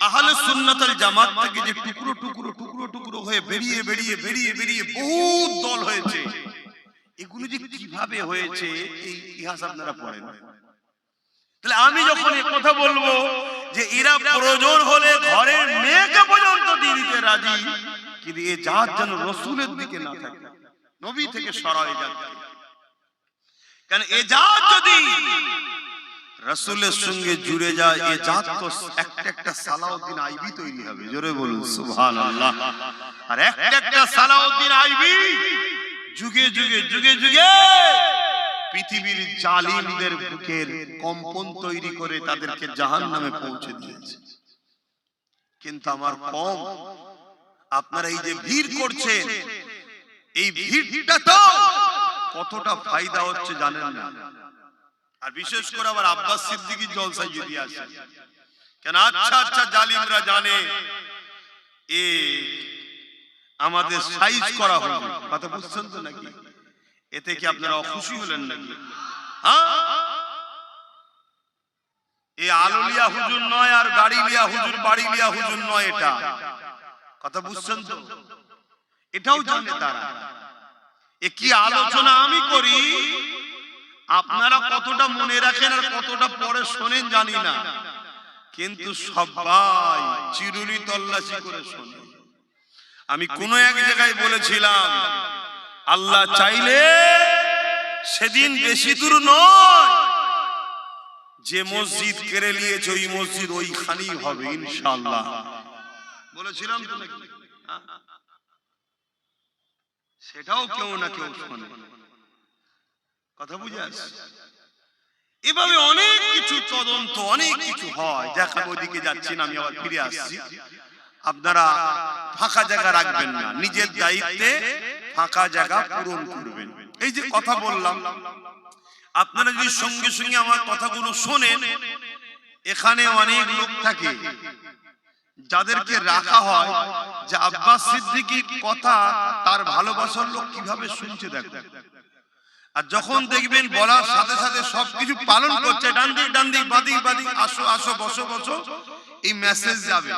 আহলে সুন্নাত ওয়াল জামাত থেকে যে টুকরো টুকরো টুকরো টুকরো হয়ে বেরিয়ে বেরিয়ে বেরিয়ে বেরিয়ে বহুত দল হয়েছে, এগুলো যে কিভাবে হয়েছে এই ইতিহাস আপনারা পড়েন। তাহলে আমি যখন এই কথা বলবো যে এরা প্রয়োজন হলে ঘরের মেয়েকে পর্যন্ত দিয়ে দিতে রাজি, কিন্তু এ জাত যেন রাসূলের দিকে না থাকে, নবী থেকে সরা হয়ে যাচ্ছে। কারণ এ জাত যদি রাসূলের সঙ্গে জুড়ে যায়, এ জাত তো একটা একটা সালাউদ্দিন আইবি তৈরি হবে। জোরে বলুন সুবহানাল্লাহ। আর একটা একটা সালাউদ্দিন আইবি যুগে যুগে যুগে যুগে পৃথিবীর জালিমদের বুকের কম্পন তৈরি করে তাদেরকে জাহান্নামে পৌঁছে দিয়েছে। কিন্তু আমার কম, আপনারা এই যে ভিড় করছেন, এই ভিড়টা তো কতটা ফায়দা হচ্ছে জানেন না। আর বিশেষ করে আবার আব্বাস সিদ্দিকীর জলসায় যদি আসে, কেন আচ্ছা আচ্ছা জালিমরা জানে এ আমাদের সাইজ করা হবে। কথা বুঝছেন তো নাকি? এতে কি আপনারা অখুশি হলেন নাকি? হ্যাঁ, এই আলুলিয়া হুজুর নয় আর গাড়ি লিয়া হুজুর, বাড়ি লিয়া হুজুর নয় এটা। কথা বুঝছেন তো? এটাও জানে তারা। এ কি আলোচনা আমি করি, আপনারা কতটা মনে রাখেন আর কতটা পরে শোনেন জানি না, কিন্তু সবাই চিরুনি তল্লাশি করে শোনে। আমি কোন এক জায়গায় বলেছিলাম, আল্লাহ চাইলে সেদিন বেশি দূর নয়, যে মসজিদ কেড়ে নিয়েছে ওই মসজিদ ওইখানেই হবে ইনশাআল্লাহ। বলেছিলাম তো নাকি? সেটাও কেউ না কেউ শোনে। কথা বুঝে আসছে? এভাবে অনেক কিছু তদন্ত, অনেক কিছু হয়। দেখাবো, ওদিকে যাচ্ছি না, আমি আবার ফিরে আসছি। আপনারা ফাঁকা জায়গা রাখবেন না, নিজের দায়িত্বে ফাঁকা জায়গা পূরণ করবেন। এই যে কথা বললাম, আপনারা যদি সঙ্গে সঙ্গে আমার কথাগুলো শোনেন, এখানে অনেক লোক থাকে যাদেরকে রাখা হয় যে আব্বাস সিদ্দিকীর কথা তার ভালোবাসার লোক কিভাবে শুনছে দেখেন। আর যখন দেখবেন বলার সাথে সাথে সবকিছু পালন করছে, ডান দিক ডান দিক, বাদিক বাদিক, আসো আসো, বসো বসো, এই মেসেজ যাবে,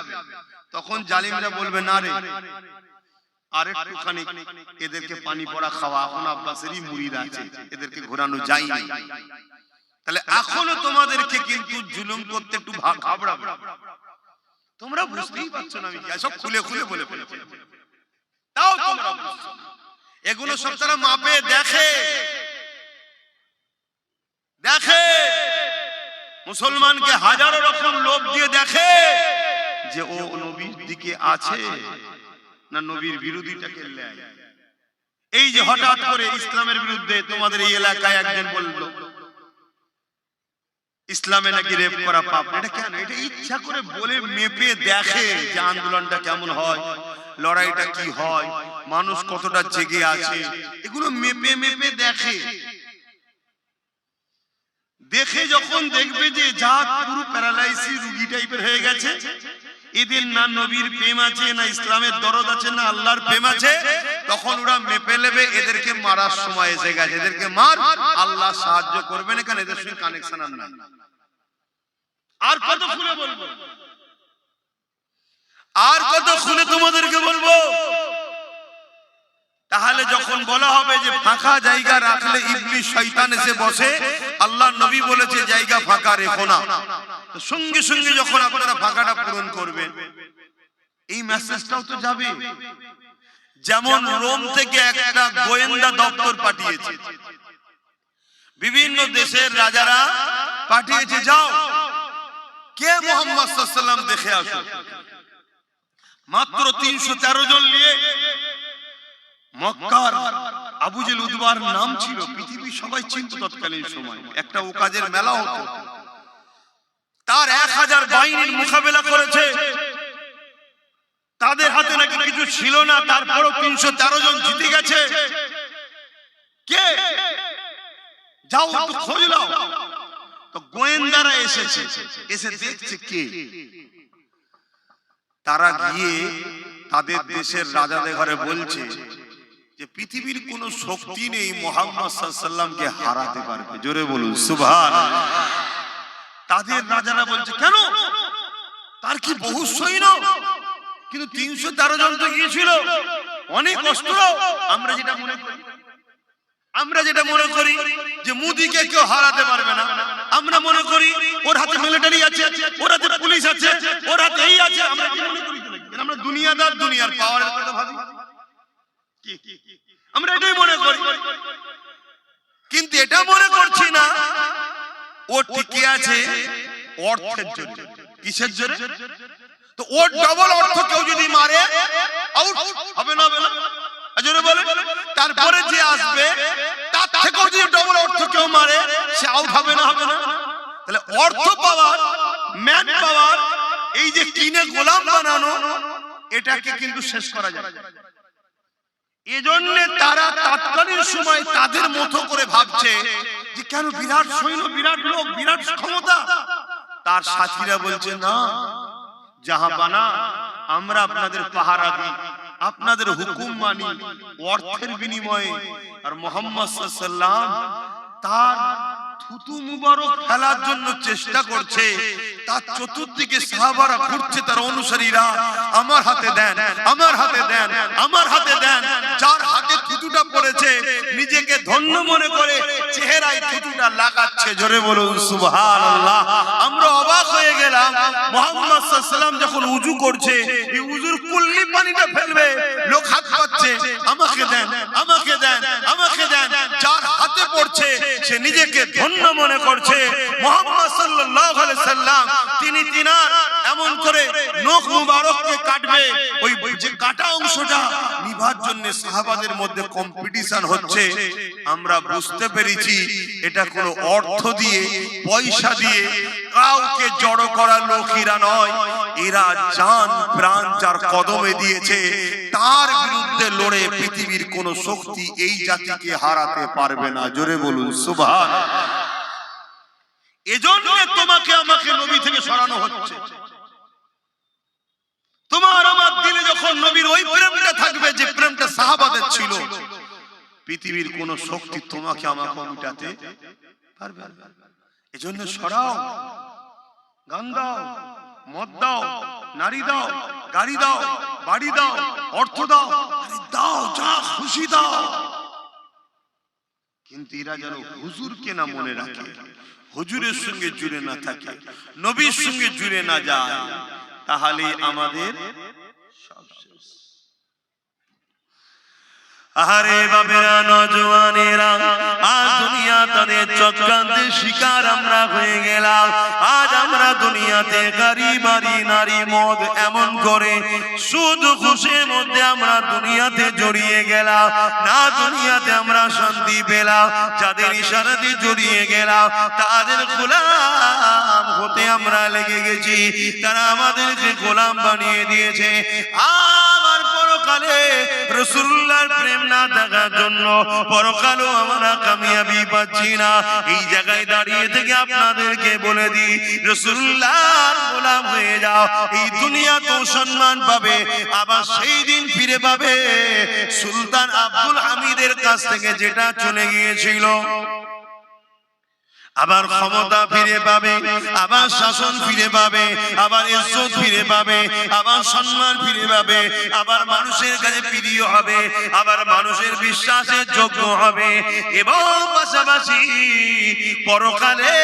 তখন জালিমরা বলবে না রে আর একটুখানি এদেরকে পানি পড়া খাওয়া, এখন আব্বাসেরই মুরিদ আছে, এদেরকে ঘোরানো যায়নি। তাহলে এখনো তোমাদেরকে কিন্তু জুলুম করতে একটু ঘাবড়াবে। তোমরা বুঝতেই পারছো না আমি সব খুলে খুলে বলে ফেলেছি, তাও তোমরা বুঝছো না। এগুলো সব তারা মাপে দেখে দেখে মুসলমানকে হাজারো রকম লোভ দিয়ে দেখে যে ও নবীর দিকে আছে না নবীর বিরোধিতাকে নেয়। এই যে হঠাৎ করে ইসলামের বিরুদ্ধে তোমাদের এই এলাকায় একজন বলল ইসলামে নাকি রেপ করা পাপ, এটা কেন? এটা ইচ্ছা করে বলে মেপে দেখে যে আন্দোলনটা কেমন হয়, লড়াইটা কি হয়, মানুষ কতটা জেগে আছে, এগুলো মেপে মেপে দেখে। দেখে যখন দেখবে যে জাত পুরো প্যারালাইসিস রোগী টাইপের হয়ে গেছে, এদের না নবীর প্রেম আছে, না ইসলামের দরদ আছে, না আল্লাহর প্রেম আছে, তখন ওরা মেপে নেবে এদেরকে মারার সময় এসে গেছে, এদেরকে মার, আল্লাহ সাহায্য করবে না, কারণ এদের সঙ্গে কানেকশন আর নাই। আর কত খুলে বলবো, আর কত খুলে তোমাদেরকে বলবো? তাহলে যখন বলা হবে যে ফাঁকা জায়গা রাখলে ইবলিস শয়তান এসে বসে, আল্লাহ নবী বলেছে জায়গা ফাঁকা রেখো না, সঙ্গে সঙ্গে যখন আপনারা ফাঁকাটা পূরণ করবেন, এই মেসেজটাও তো যাবে। যেমন রোম থেকে একটা গোয়েন্দা দপ্তর পাঠিয়েছে, বিভিন্ন দেশের রাজারা পাঠিয়েছে, যাও কে মুহাম্মদ সাল্লাল্লাহু আলাইহি ওয়াসাল্লাম দেখে আসো। মাত্র 313 জন নিয়ে মক্কার আবু জেল উদবার নাম ছিল, পৃথিবী সবাই চিনত তৎকালীন সময়, একটা ওকাজের মেলা হতো, তার 1000 বাহিনীর মোকাবেলা করেছে, তাদের হাতে নাকি কিছু ছিল না, তারপরও 313 জন জিতে গেছে। কে? যাও একটু খোঁজ নাও। তো গোয়েন্দারা এসেছে, এসে দেখছে কে। তারা গিয়ে তাদের দেশের রাজাদের ঘরে বলছে যে পৃথিবীর কোন শক্তি নেই মুহাম্মদ সাল্লাল্লাহু আলাইহি ওয়াসাল্লামকে হারাতে পারবে। জোরে বলুন সুবহানাল্লাহ। তাদের রাজারা বলছে কেন, তার কি বহু সৈন্য, কিন্তু 313 জন তো গিয়েছিল, অনেক অস্ত্র। আমরা যেটা মনে করি যে মোদিকে কেউ হারাতে পারবে না, আমরা মনে করি ওর হাতে মিলিটারি আছে, ওর হাতে পুলিশ আছে, ওর হাতে এই আছে। আমরা কি মনে করি? আমরা দুনিয়াদার, দুনিয়ার পাওয়ারের কথা ভাবি, আমরা এটাই মনে করি। কিন্তু এটা মনে করছি না ও টিকে আছে অর্থের জন্য। কিসের জন্য? তো ওর ডবল অর্থ কেউ যদি মারে আউট হবে না, হবে না? আজরে বলে তারপরে যে আসবে তার থেকেও যদি ডবল অর্থ কেউ মারে সে আউট হবে না, হবে না? তাহলে অর্থ পাওয়ার, ম্যান পাওয়ার, এই যে কিনে গোলাম বানানো, এটাকে কিন্তু শেষ করা যায়। এজন্য তারা তৎকালীন সময় তাদের মতো করে ভাবছে যে কেন বিরাট সৈন্য, বিরাট লোক, বিরাট ক্ষমতা। তার সাথীরা বলছে না জাহাপানা, আমরা আপনাদের পাহারা দিই, আপনাদের হুকুম মানি অর্থের বিনিময়ে। আর মুহাম্মদ সাল্লাল্লাহু আলাইহি ওয়াসাল্লাম তার থুতু মুবারক ফেলার জন্য চেষ্টা করছে, তার চতুর্দিকে সাহাবারা ঘুরছে, তার অনুসারীরা আমার হাতে দেন, আমার হাতে দেন, আমার হাতে দেন। যার হাতে থুতুটা পড়েছে নিজেকে ধন্য মনে করে চেহারায় থুতুটা লাগাচ্ছে। জোরে বলুন সুবহানাল্লাহ। আমরা অবাক হয়ে গেলাম, মুহাম্মদ সাল্লাল্লাহু আলাইহি ওয়াসাল্লাম যখন উযু করছে, এই উযুর কুল্লি পানিটা ফেলবে, লোক হাত পাচ্ছে আমাকে দেন, আমাকে দেন, আমাকে দেন। যার হাতে পড়ছে সে নিজেকে ধন্য মনে করছে। মুহাম্মদ সাল্লাল্লাহু আলাইহি ওয়াসাল্লাম তিনি তিনার এমন করে নখ মুবারককে কাটবে, ওই যে কাটা অংশটা নিভার জন্য সাহাবাদের মধ্যে কম্পিটিশন হচ্ছে। আমরা বুঝতে পেরেছি এটা কোনো অর্থ দিয়ে, পয়সা দিয়ে কাউকে জড়ো করা লোকেরা নয়, এরা জান প্রাণ যার কদমে দিয়েছে তার বিরুদ্ধে লড়ে পৃথিবীর কোন শক্তি এই জাতিকে হারাতে পারবে না। জোরে বলুন সুবহানাল্লাহ। এজন্য তোমাকে আমাকে নবী থেকে সরানো হচ্ছে। তোমার আমার দিলে যখন নবীর ওই প্রেমটা থাকবে যে প্রেমটা সাহাবাদের ছিল, পৃথিবীর কোন শক্তি তোমাকে আমাকে মিটাতে পারবে না। এজন্য সরাও, গান দাও, মদ দাও, নারী দাও, গাড়ি দাও, বাড়ি দাও, অর্থ দাও, আরে দাও, যা খুশি দাও, কিন্তু এরা যেন হুজুরকে না মনে রাখে, হুজুরের সঙ্গে জুড়ে না থাকে, নবীর সঙ্গে জুড়ে না যায়, তাহলে আমাদের সব শেষ। আহারে বাবেরা, নওজওয়ানেরা, আজ দুনিয়া তাদের চক্রান্তের শিকার আমরা হয়ে গেলাম। আজ আমরা দুনিয়াতে গাড়ি বাড়ি নারী মদ এমন করে সুদ ঘুষের মধ্যে আমরা দুনিয়াতে জড়িয়ে গেলাম। না দুনিয়াতে আমরা শান্তি পেলাম, যাদের ইশারাতে জড়িয়ে গেলাম তাদের গোলাম হতে আমরা লেগে গেছি। তারা আমাদেরকে গোলাম বানিয়ে দিয়েছে। আমার পরকালে রাসূলুল্লাহর প্রেম না দেখার জন্য পরকালও আমরা কামিয়াবি পাচ্ছি না। এই জায়গায় দাঁড়িয়ে থেকে আপনাদেরকে বলে দিই, রাসূলুল্লাহর গোলাম হয়ে যাও, এই দুনিয়াতেও সম্মান পাবে, আবার সেই দিন ফিরে পাবে সুলতান আব্দুল হামিদের কাছ থেকে যেটা চলে গিয়েছিল। আবার ক্ষমতা ফিরে পাবে, আবার শাসন ফিরে পাবে, আবার ইজ্জত ফিরে পাবে, আবার সম্মান ফিরে পাবে, আবার মানুষের কাছে প্রিয় হবে, আবার মানুষের বিশ্বাসের যোগ্য হবে। এবং পাশাপাশি পরকালে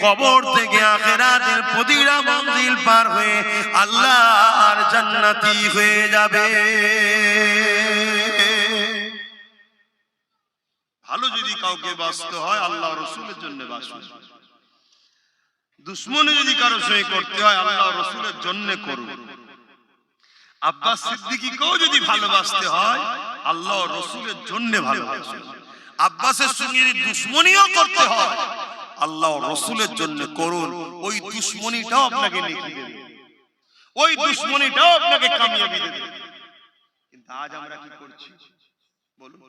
কবর থেকে আখিরাতের প্রতিটা মঞ্জিল পার হয়ে আল্লাহর জান্নাতি হয়ে যাবে। ভালো যদি কাউকে বাঁচতে হয় আল্লাহ রাসূলের জন্য বাঁচুন, দুশমনি যদি কারো সঙ্গে করতে হয় আল্লাহ রাসূলের জন্য করুন। আব্বাস সিদ্দিকীকেও যদি ভালোবাসতে হয় আল্লাহ রাসূলের জন্য ভালোবাসুন। আব্বাসের সঙ্গে যদি দুশমনিও করতে হয় আল্লাহ রাসূলের জন্য করুন। ওই দুশমনিটাও আপনাকে নেকি দেবে, ওই দুশমনিটাও আপনাকে কামিয়াবি দেবে। কিন্তু আজ আমরা কি করছি বলুন?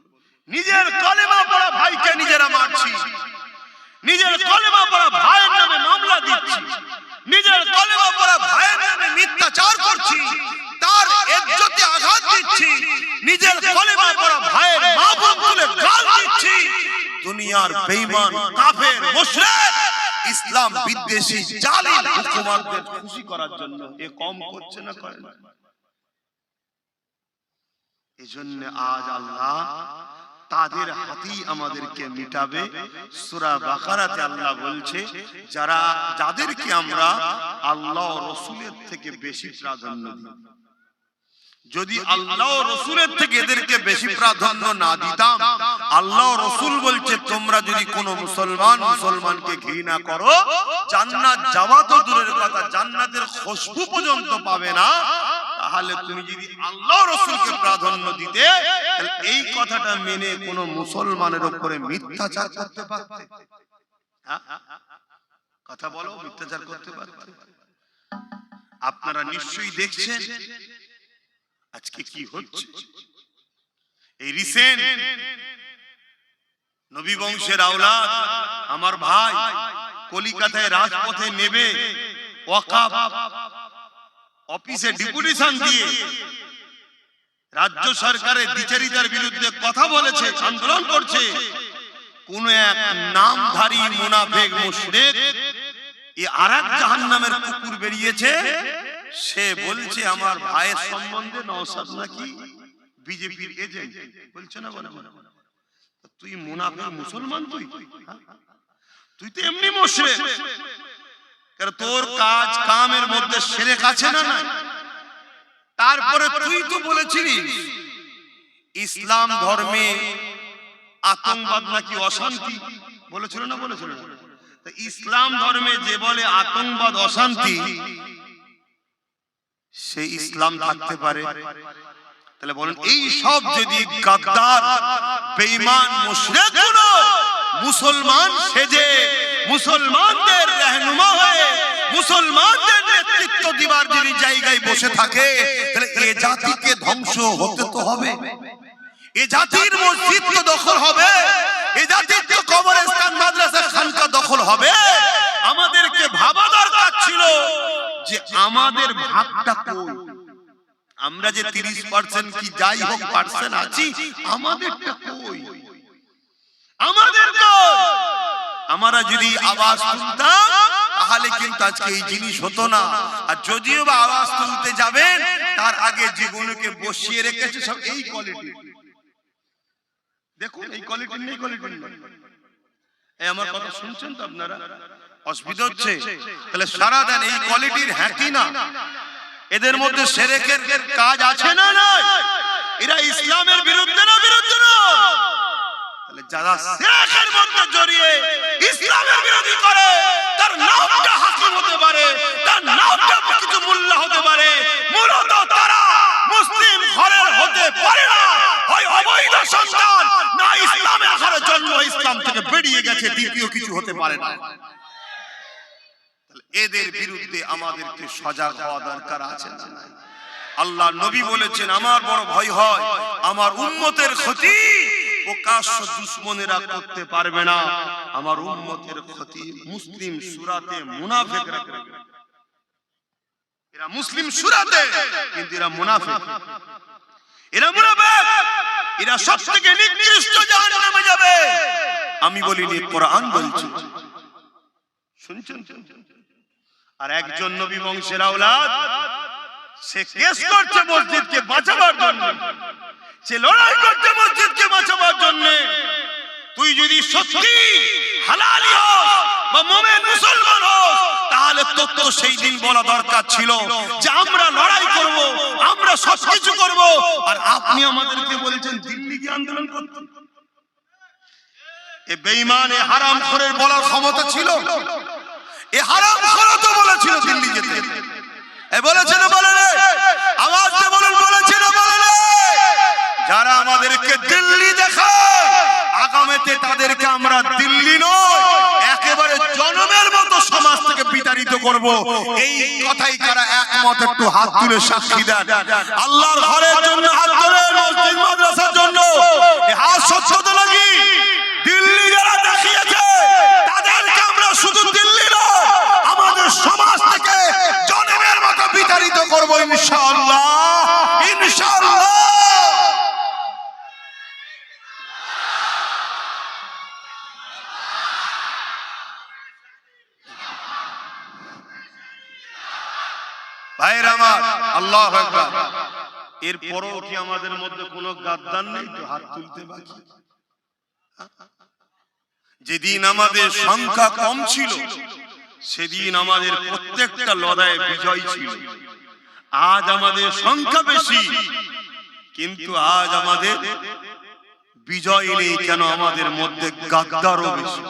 নিজের কালেমা পড়া ভাইকে নিজেরা মারছি, নিজের কলেমা পড়া ভাইয়ের নামে মামলা দিচ্ছি, নিজের কলেমা পড়া ভাইয়ের নামে মিথ্যাচার করছি, তার ইজ্জতে আঘাত দিচ্ছি, নিজের কলেমা পড়া ভাইয়ের মা বোন তুলে গাল দিচ্ছি। দুনিয়ার বেঈমান কাফের মুশরিক ইসলাম বিদ্বেষী জালিম হুকুমতদের খুশি করার জন্য এ কম করছে না, করে না? এজন্য আজ আল্লাহ তাদের হাতেই আমাদেরকে মিটাবে। সূরা বাকারাতে আল্লাহ বলছে, যারা যাদেরকে আমরা আল্লাহ ও রাসূলের থেকে বেশি প্রাধান্য দিই, যদি আল্লাহ ও রাসূলের থেকে এদেরকে বেশি প্রাধান্য না দিতাম, আল্লাহ ও রাসূল বলছে তোমরা যদি কোনো মুসলমানকে ঘৃণা করো, জান্নাত যাওয়া তো দূরের কথা, জান্নাতের খুশবু পর্যন্ত পাবে না। তাহলে তুমি যদি আল্লাহ রাসূলকে প্রাধান্য দিতে, তাহলে এই কথাটা মেনে কোনো মুসলমানের উপরে মিথ্যাচার করতে পারতে? কথা বলো, মিথ্যাচার করতে পারতে? আপনারা নিশ্চয়ই দেখছেন আজকে কি হচ্ছে। এই রিসেন্ট নবী বংশের আওলাদ আমার ভাই কলিকাতায় রাজপথে নেবে ওয়াকফ অফিসে ডেপুটেশন দিয়ে রাজ্য সরকারের দ্বিচারিতার বিরুদ্ধে কথা বলেছে, আন্দোলন করছে। কোন এক নামধারী মুনাফিক মুশরিক, এই আরেক জাহান্নামের কুকুর বেরিয়েছে, সে বলছে আমার ভাইয়ের সম্বন্ধে নওশাদ নাকি বিজেপির এজেন্ট। বলছে না, বলে তুই মুনাফিক মুসলমান, তুই তো এমনি মুশরিক, কারণ তোর কাজ কামের মধ্যে শিরক আছে না? না। তারপরে তুই তো বলেছিলিস ইসলাম ধর্মে আতঙ্কবাদ নাকি অশান্তি, বলেছিল না? বলেছিল না? ইসলাম ধর্মে যে বলে আতঙ্কবাদ অশান্তি, সে ইসলাম থাকতে পারে? তাহলে বলেন, এই সব যদি গাদ্দার বেঈমান মুশরিকগুলো মুসলমান সেজে মুসলমানদের রহনুমা হয়ে মুসলমানদের নেতৃত্ব দিবার যদি জায়গায় বসে থাকে, তাহলে এ জাতিকে ধ্বংস হতে তো হবে, এ জাতির মসজিদ তো দখল হবে, এ জাতির তো কবরস্থান মাদ্রাসা খানকা দখল হবে। আমাদেরকে ভাবা দরকার ছিল যে আমাদের ভাগটা কই। আমরা যে 30% কি যাই হোক পার্সেন্ট আছি, আমাদেরটা কই? আমাদের কই? আমরা যদি আওয়াজ তুলতাম তাহলে কিন্তু আজকে এই জিনিস হতো না। আর যদিও বা আওয়াজ তুলতে যাবেন, তার আগে যেগুলোকে বসিয়ে রেখেছে সব এই কোয়ালিটি। দেখুন এই কোয়ালিটি নেই, কোয়ালিটি নেই। এই আমার কথা শুনছেন তো আপনারা? অসুবিধা হচ্ছে? তাহলে সারা দিন এই কোয়ালিটির হ্যাঁ কি না? এদের মধ্যে শিরকের কাজ আছে না? নাই। এরা ইসলামের বিরুদ্ধে না? বিরুদ্ধে না। তাহলে যারা শিরকের মধ্যে জড়িয়ে ইসলামের বিরোধী করে, তার নামটা হাকিম হতে পারে, তার নামটা কিছু মোল্লা হতে পারে, মূলত তারা মুসলিম ঘরের হতে পারে না। হয় অবৈধ সন্তান, না ইসলামের ঘরে জন্ম, ইসলাম থেকে বেরিয়ে গেছে, দ্বিতীয় কিছু হতে পারে না। এদের বিরুদ্ধে আমাদেরকে সজাগ হওয়া দরকার আছে না? আল্লাহ নবী বলেছেন, আমার বড় ভয় হয় আমার উম্মতের ক্ষতি প্রকাশ্য দুশমনেরা করতে পারবে না, আমার উম্মতের ক্ষতি মুসলিম সূরাতে মুনাফিকরা করবে। এরা মুসলিম সূরাতে, কিন্তু এরা মুনাফিক, এরা মুনাফিক, এরা সবথেকে নিকৃষ্ট জাহান্নামে যাবে। আমি বলিনি, কোরআন বলছে। শুনছেন? আর একজন নবী বংশের আওলাদ, সে কেস করছে মসজিদকে বাঁচাবার জন্য, সে লড়াই করছে মসজিদকে বাঁচাবার জন্য। তুই যদি সত্যি হালালি হস বা মুমিন মুসলমান হস, তাহলে তোর তো সেই দিন বলা দরকার ছিল যে আমরা লড়াই করব, আমরা সবকিছু করব। আর আপনি আমাদেরকে বলেছেন দিল্লি গিয়ে আন্দোলন করতে। এ বেঈমান, এ হারামখোরের বলার ক্ষমতা ছিল? এ হারামখোর তো বলেছিল দিল্লি যেতে। এ বলেছে না? বলে না? আওয়াজ দিয়ে বলেন, বলেছে না? বলে না? যারা আমাদেরকে দিল্লি দেখায়, আগামীতে তাদেরকে আমরা দিল্লি নয়, একেবারে জনমের মতো সমাজ থেকে বিতাড়িত করব। এই কথাই কারা একমত? একটু হাত তুলে সাক্ষী দেন। আল্লাহর ঘরের জন্য হাত তোলেন, মসজিদ মাদ্রাসার জন্য। এই হাত সত্য তো লাগি। দিল্লি যারা দেখিয়েছে তাদের করব ইনশাআল্লাহ, ইনশাআল্লাহ। ভাইরা আমার, আল্লাহু আকবার। এরপরও কি আমাদের মধ্যে কোনো গাদ্দার নেই? তো হাত তুলতে বাকি। যেদিন আমাদের সংখ্যা কম ছিল সেদিন আমাদের প্রত্যেকটা লড়াইয়ে বিজয় ছিল। আজ আমাদের সংখ্যা বেশি কিন্তু আজ আমাদের বিজয় নেই। কেন? আমাদের মধ্যে গাদ্দারও বেশি।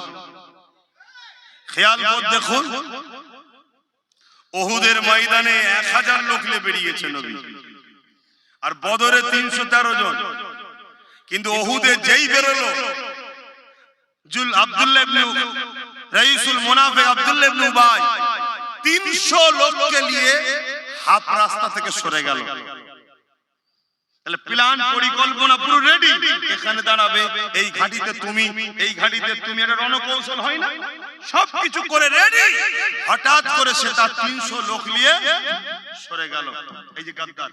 খেয়াল করে দেখুন, উহুদের ময়দানে 1000 লোক নিয়ে বেরিয়েছে নবী, আর বদরে 313 জন। কিন্তু উহুদে যেই বেরোলো, আব্দুল্লাহ ইবনে রাইসুল মুনাফিক আব্দুল্লাহ ইবনে উবাই 300 লোককে নিয়ে হাফ রাস্তা থেকে সরে গেল। তাহলে প্ল্যান পরিকল্পনা পুরো রেডি। এখানে দাঁড়াবে, এই ঘাটিতে তুমি, এই ঘাটিতে তুমি, এটা রণকৌশল হয় না? সবকিছু করে রেডি। হঠাৎ করে সে তার 300 লোক নিয়ে সরে গেল। এই যে গাদ্দার,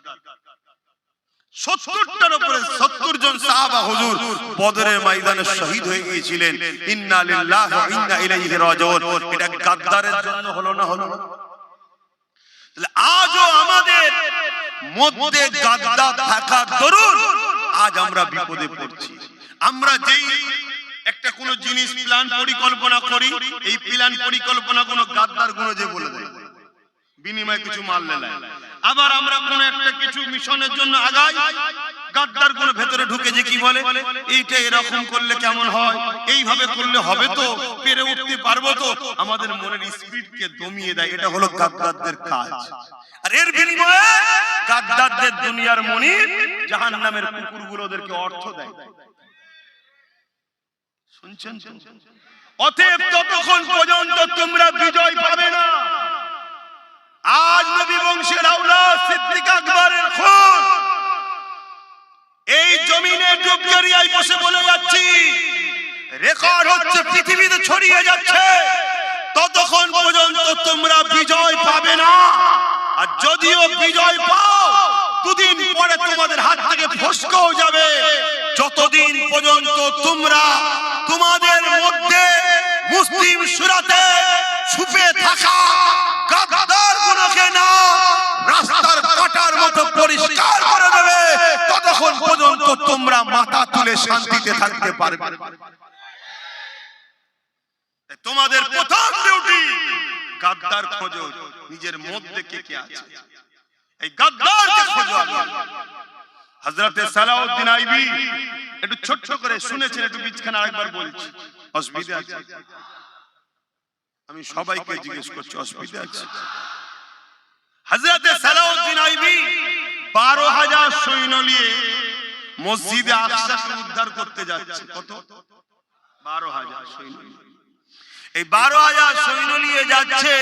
70টার উপরে 70 জন সাহাবা হুজুর বদরের ময়দানে শহীদ হয়ে গিয়েছিলেন। ইন্না লিল্লাহি ওয়া ইন্না ইলাইহি রাজিউন। এটা গাদ্দারের জন্য হলো না? হলো না? তাহলে আজও আমাদের মধ্যে গাদ্দার থাকা দরুন আজ আমরা বিপদে পড়ছি। আমরা যেই একটা কোন জিনিস প্ল্যান পরিকল্পনা করি, এই প্ল্যান পরিকল্পনা কোন গাদ্দার গুলো যে বলে দেয়, বিনিময়ে কিছু মাল নেয়। আবার আমরা কোন একটা কিছু মিশনের জন্য আগাই, গাদ্দার গুলো ভেতরে ঢুকে যে কি বলে, এইটা এরকম করলে কেমন হয়, এইভাবে করলে হবে তো, পেরে উঠতে পারবো তো, আমাদের মনের স্পিডকে দমিয়ে দেয়। এটা হলো গাদ্দারদের কাজ। আর এর বিনিময়ে গাদ্দারদের দুনিয়ার মনির জাহান্নামের কুকুরগুলো ওদেরকে অর্থ দেয়। শুনছেন? অতএব ততক্ষণ পর্যন্ত তোমরা বিজয় পাবে না। আজ নবী বংশের আওলাদ সিদ্দিক আকবরের খুন এই জমিনে ডুবগেরিয়ায় বসে বলে যাচ্ছি, রেকর্ড হচ্ছে, পৃথিবীতে ছড়িয়ে যাচ্ছে। ততক্ষণ পর্যন্ত তোমরা বিজয় পাবে না। আর যদিও বিজয় পাও, দুদিন পরে তোমাদের হাত থেকে ফসকেও যাবে। যতদিন পর্যন্ত তোমরা তোমাদের মধ্যে মুসলিম সুরাতে ছুপে থাকা গাদ্দার গুলোকে না রাস্তার কাটার মতো পরিষ্কার করে দেবে, ততক্ষণ পর্যন্ত তোমরা মাথা তুলে শান্তিতে থাকতে পারবে। তোমাদের প্রথম ডিউটি গাদ্দার খোঁজো, নিজের মধ্যে কে কে আছে, এই গাদ্দারকে খোঁজো। হযরতে সালাউদ্দিন আইবি, একটু ছোট করে শুনেছেন, একটু বিচখানে আরেকবার বলছি, অসুবিধা আছে? আমি সবাইকে জিজ্ঞেস করছি, অসুবিধা আছে? হযরতে সালাউদ্দিন আইবি 12,000 সৈন্য নিয়ে মসজিদে আকসাকে উদ্ধার করতে যাচ্ছে। কত? 12,000 সৈন্য। এই 12,000 সৈন্য নিয়ে যাচ্ছে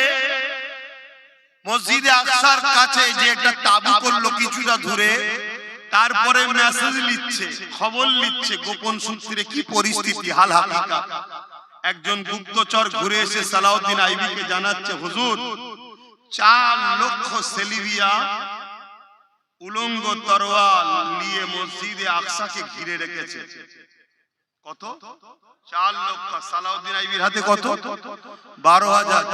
মসজিদে আকসার কাছে, যে একটা তাবু করলো কিছুটা দূরে। তারপরে মেসেজ লিখছে, খবর লিখছে গোপন সূত্রে কি পরিস্থিতি, হাল হাকিকত। একজন গুপ্তচর ঘুরে এসে সালাউদ্দিন আইবিকে জানাচ্ছে, হুজুর 4 লক্ষ সেলিবিয়া উলঙ্গ তরোয়াল নিয়ে মসজিদে আকসাকে ঘিরে রেখেছে। কত? 4 লক্ষ। সালাউদ্দিন আইবির হাতে কত? 12,000।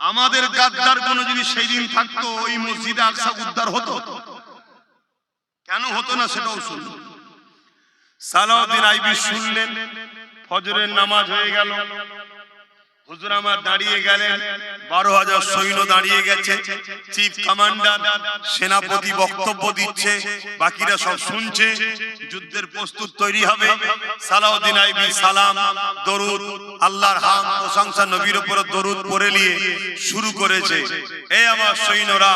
আমাদের গাদ্দার কোন যদি সেই দিন থাকতো, ওই মসজিদে আকসা উদ্ধার হতো? কেন হতো না সেটাও শুনুন। সালাউদ্দিন আইবি শুনলেন, ফজরের নামাজ হয়ে গেল, হুজুর আমার দাঁড়িয়ে গেলেন, 12,000 সৈন্য দাঁড়িয়ে গেছে, চিফ কমান্ডার সেনাপতি বক্তব্য দিচ্ছে, বাকিরা সব শুনছে, যুদ্ধের প্রস্তুত তৈরি হবে। সালাউদ্দিন আইবি সালাম, দরুদ, আল্লাহর হামদ, প্রশংসা, নবীর উপর দরুদ পড়ে নিয়ে শুরু করেছে। এই আমার সৈন্যরা,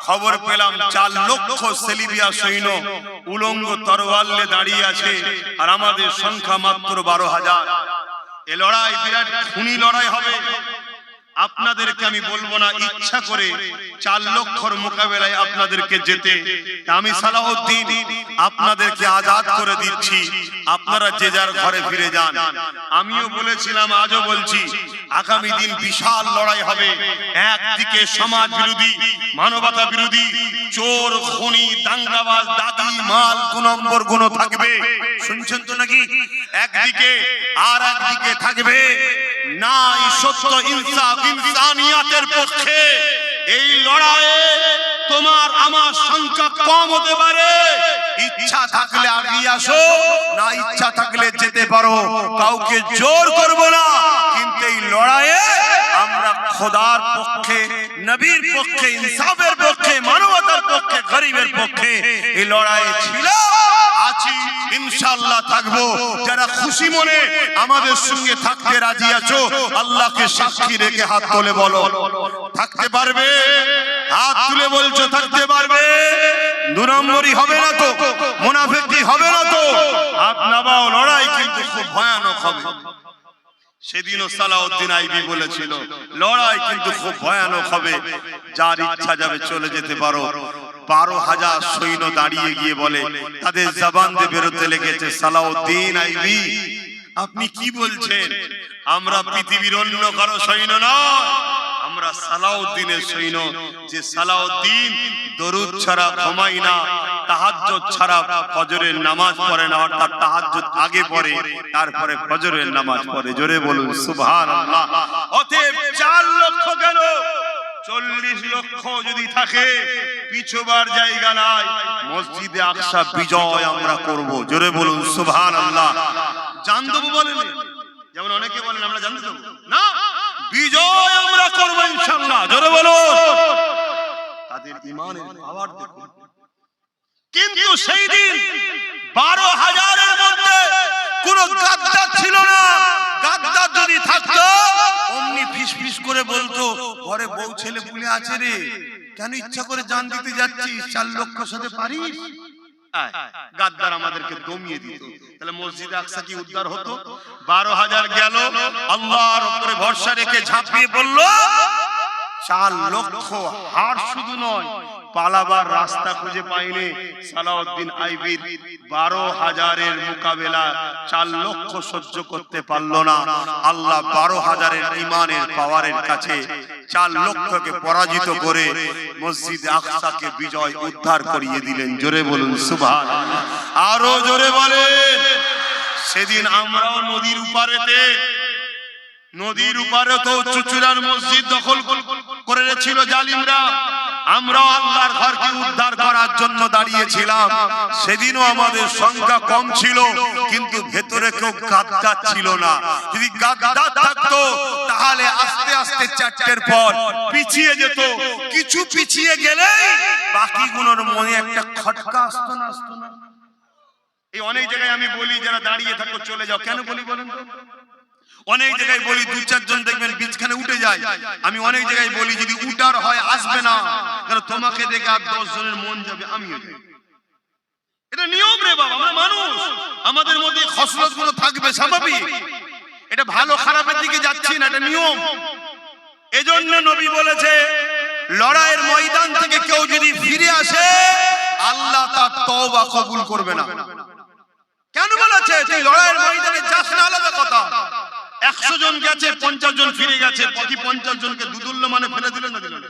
খবর পেলাম 4 লক্ষ সেলিবিয়া সৈন্য উলঙ্গ তরোয়াল নিয়ে দাঁড়িয়ে আছে, আর আমাদের সংখ্যা মাত্র 12,000। এ লড়াই বিরাট খুনি লড়াই হবে। আপনাদেরকে আমি বলবো না ইচ্ছা করে 4 লক্ষর মোকাবেলায় আপনাদেরকে যেতে। আমি সালাউদ্দিন আপনাদেরকে আজাদ করে দিচ্ছি, আপনারা যে যার ঘরে ফিরে যান। আমিও বলেছিলাম, আজও বলছি, আগামী দিন বিশাল লড়াই হবে। একদিকে সমাজ বিরোধী, মানবতা বিরোধী, চোর, খুনি, দাঙ্গাবাজ, দাগি, মাল, 2 নম্বর গুণ থাকবে। শুনছেন তো নাকি? একদিকে, আর একদিকে থাকবে নাই সত্য, ইনসাফ, ইনসানিয়াতের পক্ষে। এই লড়াইয়ে তোমার আমার সংখ্যা কম হতে পারে। ইচ্ছা থাকলে আগিয়ে আসো, না ইচ্ছা থাকলে যেতে পারো। কাউকে জোর করব না, কিন্তু এই লড়াইয়ে আমরা খোদার পক্ষে, নবীর পক্ষে, ইনসাফের পক্ষে, মানবতার পক্ষে, গরিবের পক্ষে এই লড়াইয়ে ছিল, আছি, ইনশাআল্লাহ থাকবো। যারা খুশি মনে আমাদের সঙ্গে থাকতে রাজি আছো, আল্লাহকে সাক্ষী রেখে হাত তুলে বলো থাকতে পারবে। হাত তুলে বলছো থাকতে পারবে। 2 নম্বরই হবে না তো, মুনাফিকি হবে না তো। হাত নামাও, লড়াই কিন্তু খুব ভয়ানক হবে। সেদিনও সালাউদ্দিন আইবি বলেছিল লড়াই কিন্তু খুব ভয়ানক হবে, যার ইচ্ছা যাবে চলে যেতে পারো। 12,000 সৈন্য দাঁড়িয়ে গিয়ে বলে, তাদের জবান দিয়ে বেরোতে লেগেছে, সালাউদ্দিন আইবি আপনি কি বলছেন? আমরা পৃথিবীর অন্য কারো সৈন্য নয়, আমরা সালাউদ্দিনের সৈন্য। যে সালাউদ্দিন দরুদ ছাড়া ঘুমায় না, তাহাজ্জুদ ছাড়া ফজরের নামাজ পড়ে না, অর্থাৎ তাহাজ্জুদ আগে পড়ে, তারপরে ফজরের নামাজ পড়ে। জোরে বলুন সুবহানাল্লাহ। অতএব 4 লক্ষ গেল, 40 লক্ষ যদি থাকে, পিছুবার জায়গা নাই। মসজিদে আকসা বিজয় আমরা করব। জোরে বলুন সুবহানাল্লাহ। জান দেবো বলেন, যেমন অনেকে বলেন আমরা জান দেবো না, বিজয় আমরা করব ইনশাআল্লাহ। জোরে বলুন। তাদের ঈমানের পাওয়ার দেখুন। কিন্তু সেই দিন 12,000-এর মধ্যে কোন গাদ্দার ছিল না। গাদ্দার যদি থাকতো অমনি ফিসফিস করে বলতো, ঘরে বউ ছেলে পুলে আছে রে, কেন ইচ্ছা করে জান দিতে যাচ্ছিস? 4 লক্ষ সাথে পারিস? গাদ্দার আমাদেরকে দমিয়ে দিত, তাহলে মসজিদে আকসা কি উদ্ধার হতো? 12,000 গেল, আল্লাহর উপরে ভরসা রেখে ঝাঁপিয়ে পড়ল। 4 লক্ষ হার শুধু নয়, পালাবার রাস্তা খুঁজে পাইনি। সালাউদ্দিন আইবির 12,000-এর মোকাবেলা 4 লক্ষ সহ্য করতে পারল না। আল্লাহ 12,000-এর ঈমানের পাওয়ারের কাছে 4 লক্ষকে পরাজিত করে মসজিদে আকসাকে বিজয় উদ্ধার করিয়ে দিলেন। জোরে বলুন সুবহানাল্লাহ। আরো জোরে বলেন। সেদিন আমরাও নদীর উপারে তো চুচুড়ার মসজিদ দখল করেছিল জালিমরা। আমরাও আল্লাহর ঘরকে উদ্ধার করার জন্য দাঁড়িয়েছিলাম। সেদিনও আমাদের সংখ্যা কম ছিল, কিন্তু ভেতরে কেউ গাদ্দার ছিল না। যদি গাদ্দার থাকতো তাহলে আস্তে আস্তে 4টের পর পিছিয়ে যেত। কিছু পিছিয়ে গেলে বাকিগুলোর মনে একটা খটকা আসতো না। এই অনেক জায়গায় আমি বলি, যারা দাঁড়িয়ে থাকো চলে যাও, কেন বলি বলেন তো? অনেক জায়গায় বলি 2-4 জন দেখবেন বিছখানে উঠে যায়। আমি অনেক জায়গায় বলি যদি উঠার হয় আসবে না, কারণ তোমাকে দেখে আর 10 জনের মন যাবে, আমিও যাই। এটা নিয়ম রে বাবা, আমরা মানুষ, আমাদের মধ্যে খসলত গুলো থাকবে, স্বাভাবিক। এটা ভালো খারাপের দিকে যাচ্ছি না, এটা নিয়ম। এজন্য নবী বলেছে, লড়াইয়ের ময়দান থেকে কেউ যদি ফিরে আসে, আল্লাহ তার তওবা কবুল করবে না। কেন বলেছে? তুই লড়াইয়ের ময়দানে যাস না, আলাদা কথা। 100 জন গেছে, 50 জন ফিরে গেছে, বাকি 50 জনকে দুদুল্য মানে ফেলে দিলেন না দিলেন?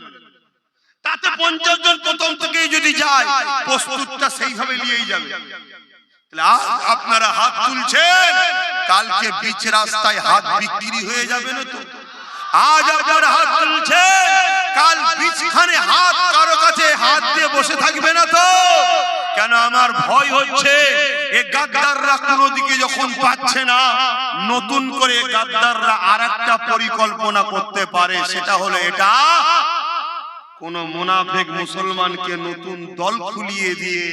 তাতে 50 জন প্রথম থেকেই যদি যায়, প্রস্তুতটা সেইভাবে নিয়েই যাবে। তাহলে আজ আপনারা হাত তুলছেন, কালকে বিচ রাস্তায় হাত বিক্রি হয়ে যাবে না তো? আজ আপনারা হাত তুলছেন, কাল বিচখানে হাত কারো কাছে হাত দিয়ে বসে থাকবে না তো? কেন আমার ভয় হচ্ছে, এই গাদ্দাররা কোনো দিকে যখন পাচ্ছে না, নতুন করে গাদ্দাররা আরেকটা পরিকল্পনা করতে পারে। সেটা হলো এটা, কোন মুনাফিক মুসলমানকে নতুন দল খুলিয়ে দিয়ে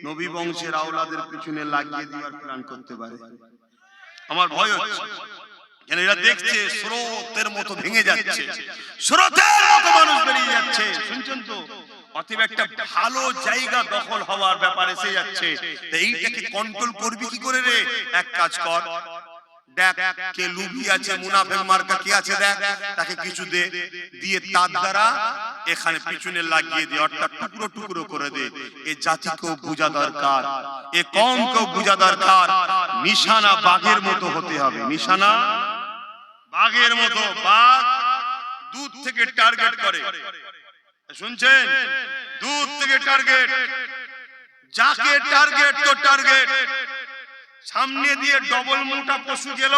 নবী বংশের আওলাদের পিছনে লাগিয়ে দেওয়ার প্ল্যান করতে পারে। আমার ভয় হচ্ছে, কেন এরা দেখছে স্রোতের মতো ভেঙে যাচ্ছে, স্রোতের মতো মানুষ বেরিয়ে যাচ্ছে। শুনছেন তো? অতএব একটা ভালো জায়গা দখল হওয়ার ব্যাপারে এসে যাচ্ছে। এইটাকে কন্ট্রোল করবি কি করে রে? এক কাজ কর, দেখ কে লুবি আছে, মুনাফিক মার্কা কে আছে, দেখ তাকে কিছু দে, দিয়ে তার দ্বারা এখানে পিছনে লাগিয়ে দে, অর্থাৎ টুকরো টুকরো করে দে। এ জাতিকেও বোঝা দরকার, এ কওমকেও বোঝা দরকার, নিশানা বাঘের মতো হতে হবে। নিশানা বাঘের মতো বাঘ দূর থেকে টার্গেট করে, শুনছেন? দূর থেকে টার্গেট, যাকে টার্গেট তো টার্গেট। সামনে দিয়ে ডবল মোটা পশু গেল,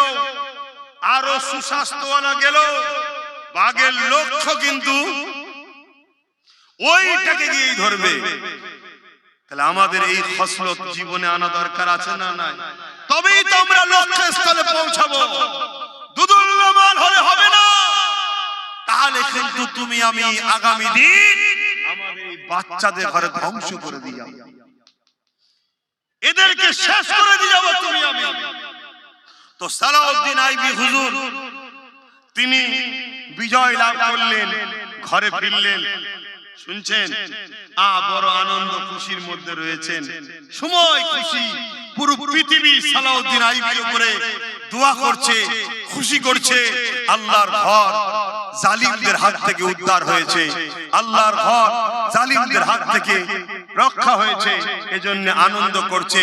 আরো সুস্বাস্থ্যওয়ালা গেল, বাঘের লক্ষ্য কিন্তু ওইটাকে গিয়ে ধরবে। তাহলে আমাদের এই খসলত জীবনে আনা দরকার আছে না নাই? তবেই তো আমরা লক্ষ্যস্থলে পৌঁছাবো। দুদুল্যমান হলে হবে না। তাহলে কিন্তু তুমি আমি আগামী দিন আমাদের এই বাচ্চাদের ঘরে ধ্বংস করে দিয়ে যাবো, এদেরকে শেষ করে দিয়ে যাবো তুমি আমি। তো সালাউদ্দিন আইবি হুজুর তিনি বিজয় লাভ করলেন, ঘরে ফিরলেন। শুনছেন? বড় আনন্দ খুশির মধ্যে রয়েছেন, সময় খুশি। পুরো পৃথিবী সালাউদ্দিন আইবির উপরে দোয়া করছে, খুশি করছে। আল্লাহর ঘর জালিমদের হাত থেকে উদ্ধার হয়েছে, আল্লাহর ঘর জালিমদের হাত থেকে রক্ষা হয়েছে, এজন্য আনন্দ করছে।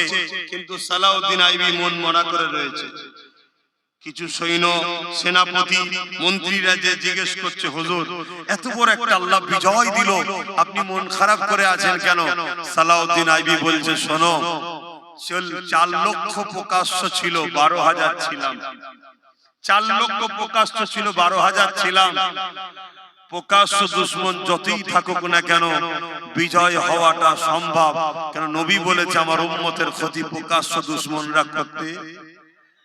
কিন্তু সালাউদ্দিন আইবি মন মরা করে রয়েছে। কিছু সৈন্য, সেনাপতি, মন্ত্রীরা যে জিজ্ঞেস করছে, হুজুর এত বড় একটা আল্লাহ বিজয় দিল, আপনি মন খারাপ করে আছেন কেন? সালাউদ্দিন আইবি বলছে, শোনো, 4 লক্ষ প্রকাশ্য ছিল, 12,000 ছিলাম। 4 লক্ষ প্রকাশ্য ছিল, 12,000 ছিলাম। প্রকাশ্য দুশমন যতই থাকুক না কেন, বিজয় হওয়াটা সম্ভব। কেন? নবী বলেছে, আমার উম্মতের ক্ষতি প্রকাশ্য দুশমনরা করতে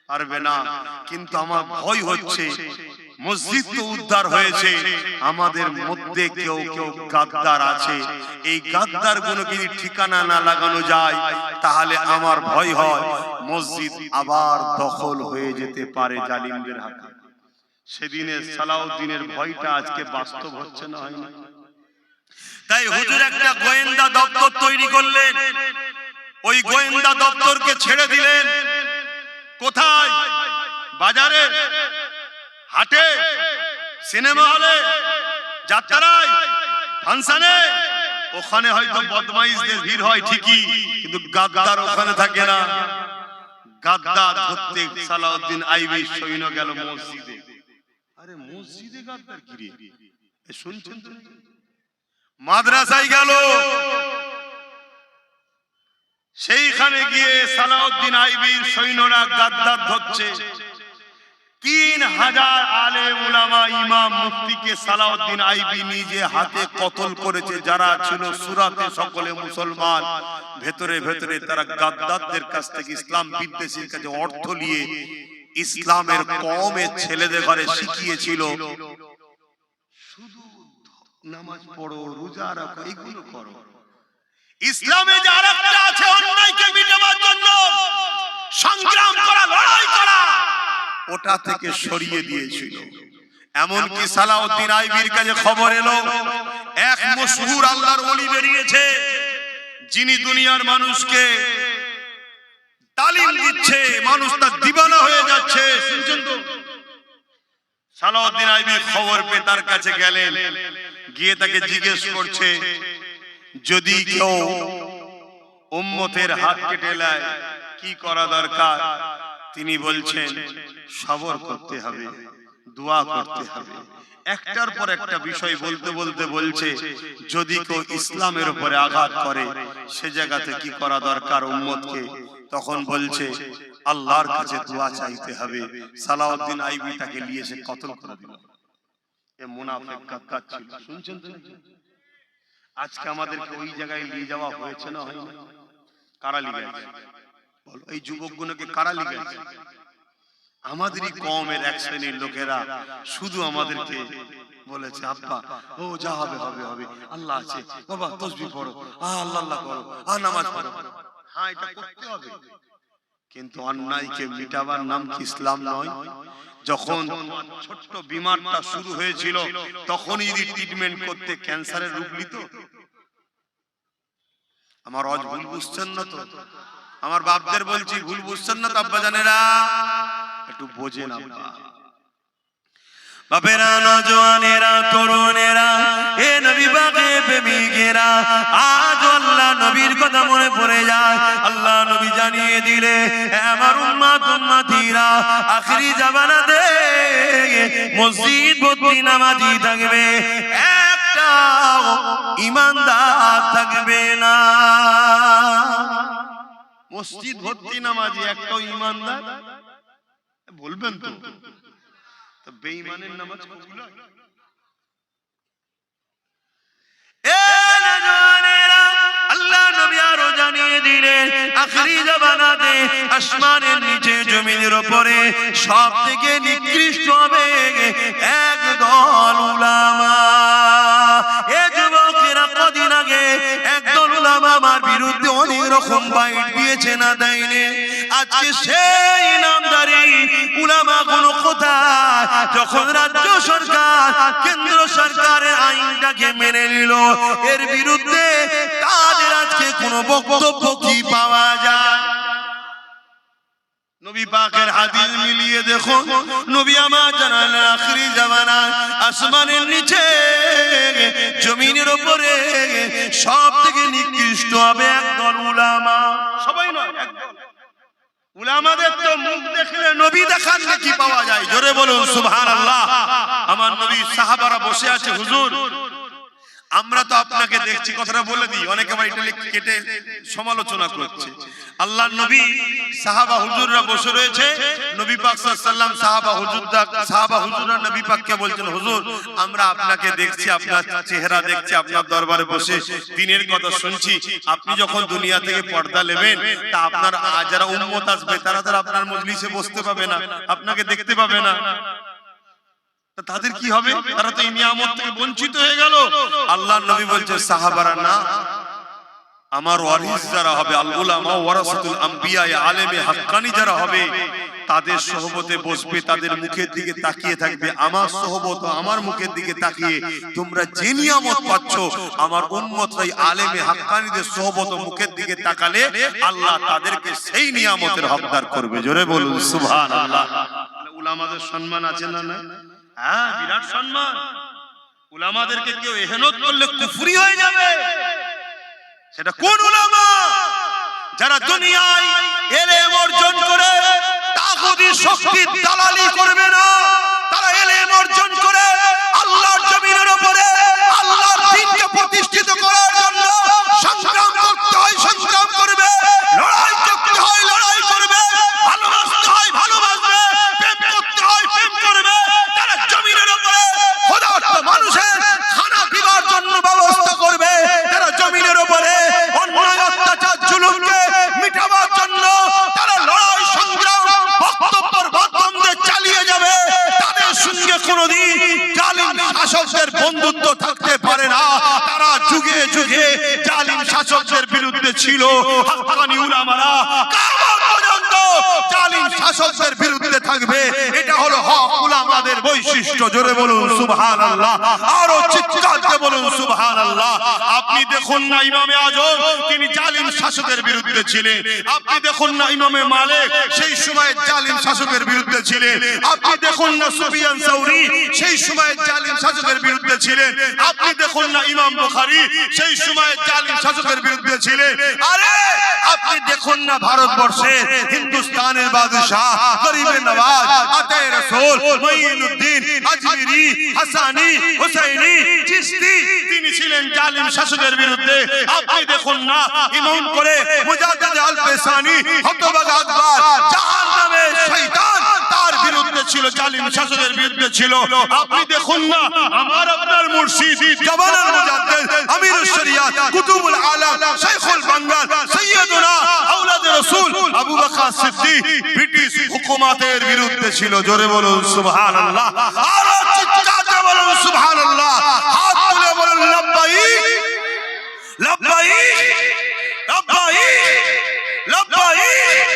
পারবে না। কিন্তু আমার ভয় হচ্ছে, মসজিদ তো উদ্ধার হয়েছে, আমাদের মধ্যে কেউ কেউ গাদ্দার আছে। এই গাদ্দার গুলো যদি ঠিকানা না লাগানো যায়, তাহলে আমার ভয় হয় মসজিদ আবার দখল হয়ে যেতে পারে জালিমদের হাতে। সেদিনের সালাউদ্দিনের ভয়টা আজকে বাস্তব হচ্ছে না, হয় না? তাই হুজুর একটা গোয়েন্দা দপ্তর তৈরি করলেন। ওই গোয়েন্দা দপ্তরকে ছেড়ে দিলেন কোথায়? বাজারে, হাটে, সিনেমা হলে, যাত্রায়, ফাংশনে। ওখানে হয়তো বদমাইশদের ভিড় হয় ঠিকই, কিন্তু গাদ্দার ওখানে থাকে না। গাদ্দার ধরতে সালাউদ্দিন আইবি সৈন্য গেল মসজিদে। আরে মসজিদে গাদ্দার কি রে? শুনছেন তো? মাদ্রাসায় গেল, সেইখানে গিয়ে সালাউদ্দিন আইবির সৈন্যরা গাদ্দার ধরছে। 3000 আলেম উলামা, ইমাম, মুফতিকে সালাউদ্দিন আইবি নিজে হাতে কতল করেছে। যারা ছিল সুরাতে সকলে মুসলমান, ভেতরে ভেতরে তারা গাদ্দারদের কাছ থেকে, ইসলাম বিদ্বেষীর কাছে অর্থ নিয়ে ইসলামের কওমের ছেলেদের ঘরে শিখিয়েছিল, শুধু নামাজ পড়ো, রোজা রাখো, এগুলো করো। ইসলামে যে আরেকটা আছে, অন্যায়কে মিটাবার জন্য সংগ্রাম করা, লড়াই করা, ওটা থেকে সরিয়ে দিয়েছিল। এমনকি সালাউদ্দিন আইবির কাছে খবর এলো, এক মশহুর আল্লাহর ওলি বেরিয়েছে, যিনি দুনিয়ার মানুষকে তালিম দিচ্ছে, মানুষ তার দিওয়ানা হয়ে যাচ্ছে। শুনছেন তো? সালাউদ্দিন আইবি খবর পেয়ে তার কাছে গেলেন, গিয়ে তাকে জিজ্ঞেস করছে, যদি কেউ উম্মতের হাত কেটে নেয় কি করা দরকার? তিনি বলছেন, সবর করতে হবে, দোয়া করতে হবে। একটার পর একটা বিষয় বলতে বলতে বলছে, যদি কেউ ইসলামের উপরে আঘাত করে, সে জায়গাতে কি করা দরকার উম্মতকে? তখন বলছে, আল্লাহর কাছে দোয়া চাইতে হবে। সালাউদ্দিন আইবি তাকে নিয়ে এসে কতল করে দিল। এ মুনাফিক গাদ্দার ছিল। শুনছেন তো? আজকে আমাদেরকে ওই জায়গায় নিয়ে যাওয়া হয়েছে না, হয় না? কারা লিয়ে গেছে? বলো, এই যুবকগুলোকে কারা লিয়ে গেছে? আমাদেরই কওমের এক শ্রেণীর লোকেরা শুধু আমাদেরকে বলেছে, আব্বা ও যা হবে হবে হবে, আল্লাহ আছে, বাবা তাসবিহ পড়ো, আল্লাহ আল্লাহ করো, নামাজ পড়ো। হ্যাঁ, এটা করতে হবে, কিন্তু অন্যায়কে মিটাবার নাম কি ইসলাম নয়? যখন ছোট্ট বিমারটা শুরু হয়েছিল, তখনই যদি ট্রিটমেন্ট করতে ক্যান্সারের রূপ নিত। আমার আজ ভুল বুঝছেন না তো? আমার বাপদের বলছি, ভুল বুঝছেন না তো আব্বা জানেরা? একটু বোঝেন আব্বা। বাপেরা, নওজওয়ানেরা, তরুণেরা, এ নবী পাকের প্রেমিকেরা, আজ আল্লাহ নবীর কথা মনে পড়ে যায়। আল্লাহ নবী জানিয়ে দিলে, আমার উম্মত উম্মতিরা, আখিরি জামানাতে মসজিদ ভর্তি নামাজি থাকবে, একটা ঈমানদার থাকবে না। মসজিদ ভর্তি নামাজি, একটাও ঈমানদার বলবেন তো? বেঈমানের নামাজ কবুল হয়? আল্লাহ নবী আরো জানিয়ে দিলেন আখিরি জামানাতে আসমানের নিচে জমিনের উপরে সব থেকে নিকৃষ্ট হবে একদল উলামা। এ যুবকেরা কদিন আগে একদল উলামা আমার বিরুদ্ধে অনেক রকম বাইট দিয়েছে, না দেয়নি? আজকে সেই নামদারি উলামা কোন কোথায়? যখন রাজ্য সরকার কেন্দ্র সরকারের আইনটাকে মেনে নিল, এর বিরুদ্ধে তাদের আজকে কোন বক্তব্য কি পাওয়া যায়? নবী পাকের হাদিস মিলিয়ে দেখো, নবী আমার জানান আখিরি জামানায় আসমানের নিচে জমিনের উপরে সব থেকে নিকৃষ্ট হবে একদল উলামা। সবাই নয়, একদল। উলামাদের তো মুখ দেখলে নবী দেখার নাকি পাওয়া যায়? জোরে বলুন সুবহানাল্লাহ। আমার নবী সাহাবারা বসে আছে, হুজুর আমরা তো আপনাকে দেখছি, কথাটা বলে দিই, অনেকে আবার এটা কেটে সমালোচনা করছে। আল্লাহর নবী সাহাবা হুজুররা বসে রয়েছে, নবী পাক সাল্লাল্লাহু আলাইহি ওয়াসাল্লাম সাহাবা হুজুররা নবী পাককে বলছেন, হুজুর আমরা আপনাকে দেখছি, আপনার চেহারা দেখছি, আপনার দরবারে বসে দ্বীনের কথা শুনছি, আপনি যখন দুনিয়া থেকে পর্দা নেবেন তা আপনার যারা উম্মত আসবে তারা তো আপনার মজলিসে বসতে পাবে না, আপনাকে দেখতে পাবে না, তাদের কি হবে? তারা তো এই নিয়ামত থেকে বঞ্চিত হয়ে গেল। আল্লাহর নবী বলছে, সাহাবারা না, আমার ওয়ারিস যারা হবে, আল উলামা ওয়ারাসাতুল আম্বিয়া, আলেমে হাক্কানি যারা হবে, তাদের সোহবতে বসবে, তাদের মুখের দিকে তাকিয়ে থাকবে, আমার সোহবত আমার মুখের দিকে তাকিয়ে তোমরা যে নিয়ামত পাচ্ছ, আমার উম্মতরাই আলেমে হাক্কানিদের সোহবত মুখের দিকে তাকালে আল্লাহ তাদেরকে সেই নিয়ামতের হকদার করবে। জোরে বলুন সুবহানাল্লাহ। উলামাদের সম্মান আছে না? না, হ্যাঁ, বিরাট সম্মান। উলামাদেরকে কেউ ইহনত করলে কুফরি হয়ে যাবে। সেটা কোন উলামা? যারা দুনিয়ায় ইলম অর্জন করে তাগুতি শক্তির দালালি করবে না, তারা ইলম অর্জন করে আল্লাহর জমিনের উপরে আল্লাহর দ্বীনকে প্রতিষ্ঠিত করার জন্য সংগ্রাম করতে হয়, সংগ্রাম করবে, লড়াই করতে হয়, লড়াই করবে, ভালোবাসতে হয়, ভালোবাসবে, প্রেম করতে হয়, প্রেম করবে। তারা জমিনের উপরে খোদার্থ মানুষের খানা পিবার জন্য ব্যবস্থা করবে, তারা জমিনের উপরে অন্যায় অত্যাচার জুলুমকে মিটাবার জন্য তারা লড়াই সংগ্রাম বক্তব্যের মাধ্যমে চালিয়ে যাবে। তাদের সঙ্গে কোনোদিন জালিম শাসকদের বন্ধুত্ব থাকতে পারে না। তারা যুগে যুগে জালিম শাসকদের বিরুদ্ধে ছিল। হাক্কানি উলামারা কিয়ামত পর্যন্ত জালিম শাসকদের বিরুদ্ধে থাকবে। এটা হলো হক উলামাদের বৈশিষ্ট্য। জোরে বলুন সুবহানাল্লাহ, আরো চিৎকার দিয়ে বলুন সুবহানাল্লাহ। আপনি দেখুন না ইমামে আজম, তিনি জালিম শাসকের বিরুদ্ধে ছিলেন। আপনি দেখুন না ইমামে মালিক, সেই সময় জালিম শাসকের বিরুদ্ধে ছিলেন। আপনি দেখুন না সুফিয়ান সাউরি, সেই সময় জালিম শাসকের বিরুদ্ধে ছিলেন। আপনি দেখুন না ইমাম বুখারী, সেই সময় জালিম শাসকের বিরুদ্ধে ছিলেন। আরে আপনি দেখুন না ভারতবর্ষে হিন্দুস্তানের বাদশাহ, গরিবে নওয়াজ, আতায়ে রাসূল, মুঈনুদ্দিন আজমিরি, হাসানি, হুসাইনি, চিশতি, তিনি ছিলেন জালিম শাসকের বিরুদ্ধে। আপনি দেখুন না ইমাম করে মুজাদ্দিদ আল-ফিসানি, হতবাগা আকবর, জাহান্নামের শয়তান, তার বিরুদ্ধে ছিল, জালিম শাসকের বিরুদ্ধে ছিল। আপনি দেখুন না আমার আপনার মুর্শিদ, জামানার মুজাদ্দিদ, আমিরুশ শরিয়াত, কুতুবুল আলাম, শাইখুল বাঙ্গাল, সাইয়্যিদুনা আওলাদে রাসূল আবু বকর সিদ্দিক ব্রিটিশ হুকুমতের বিরুদ্ধে ছিল। জোরে বলুন সুবহানাল্লাহ, আরো চিৎকার দিয়ে বলুন সুবহানাল্লাহ, হাত তুলে বলুন লাব্বাইক লাব্বাইক লাব্বাইক লাব্বাইক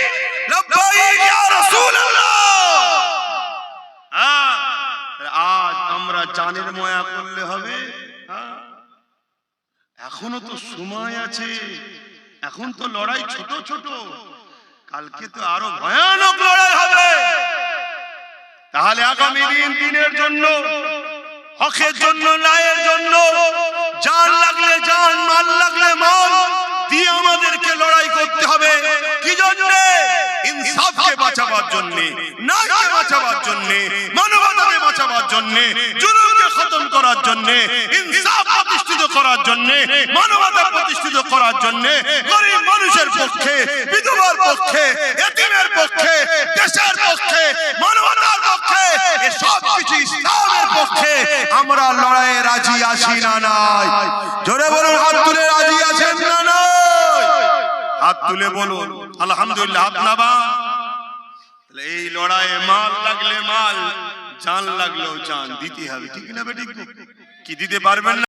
লাব্বাইক ইয়া রাসূলুল্লাহ। আজ আমরা জানের মায়া করলে হবে? এখনো তো সময় আছে, এখন তো লড়াই ছোট ছোট, কালকে তো আরো ভয়ানক লড়াই হবে। তাহলে আগামী দিন দিনের জন্য, হকের জন্য, ন্যায়ের জন্য জান লাগলে জান, মাল লাগলে মাল দিয়ে আমাদেরকে লড়াই করতে হবে। কি জন্য? ইনসাফকে বাঁচাবার জন্য, ন্যায়কে বাঁচাবার জন্য, মানবতাকে বাঁচাবার জন্য, জুলুমকে খতম করার জন্য, ইনসাফ প্রতিষ্ঠিত করার জন্য, মানবতা প্রতিষ্ঠিত করার জন্য, গরিব মানুষের পক্ষে, বিধবার পক্ষে, এতিমের পক্ষে, দেশের পক্ষে, মানবতার পক্ষে, এই সব কিছু ইসলামের পক্ষে আমরা লড়াইয়ে রাজি আছি না নাই? জোরে বলুন, হাত তুলে রাজি আছেন না নাই? হাত তুলে বলুন আলহামদুলিল্লাহ। হাত নাবা। এই লড়াইয়ে মাল লাগলে মাল, জান লাগলেও জান দিতে হবে, ঠিক না বেঠিক? কি দিতে পারবেন না?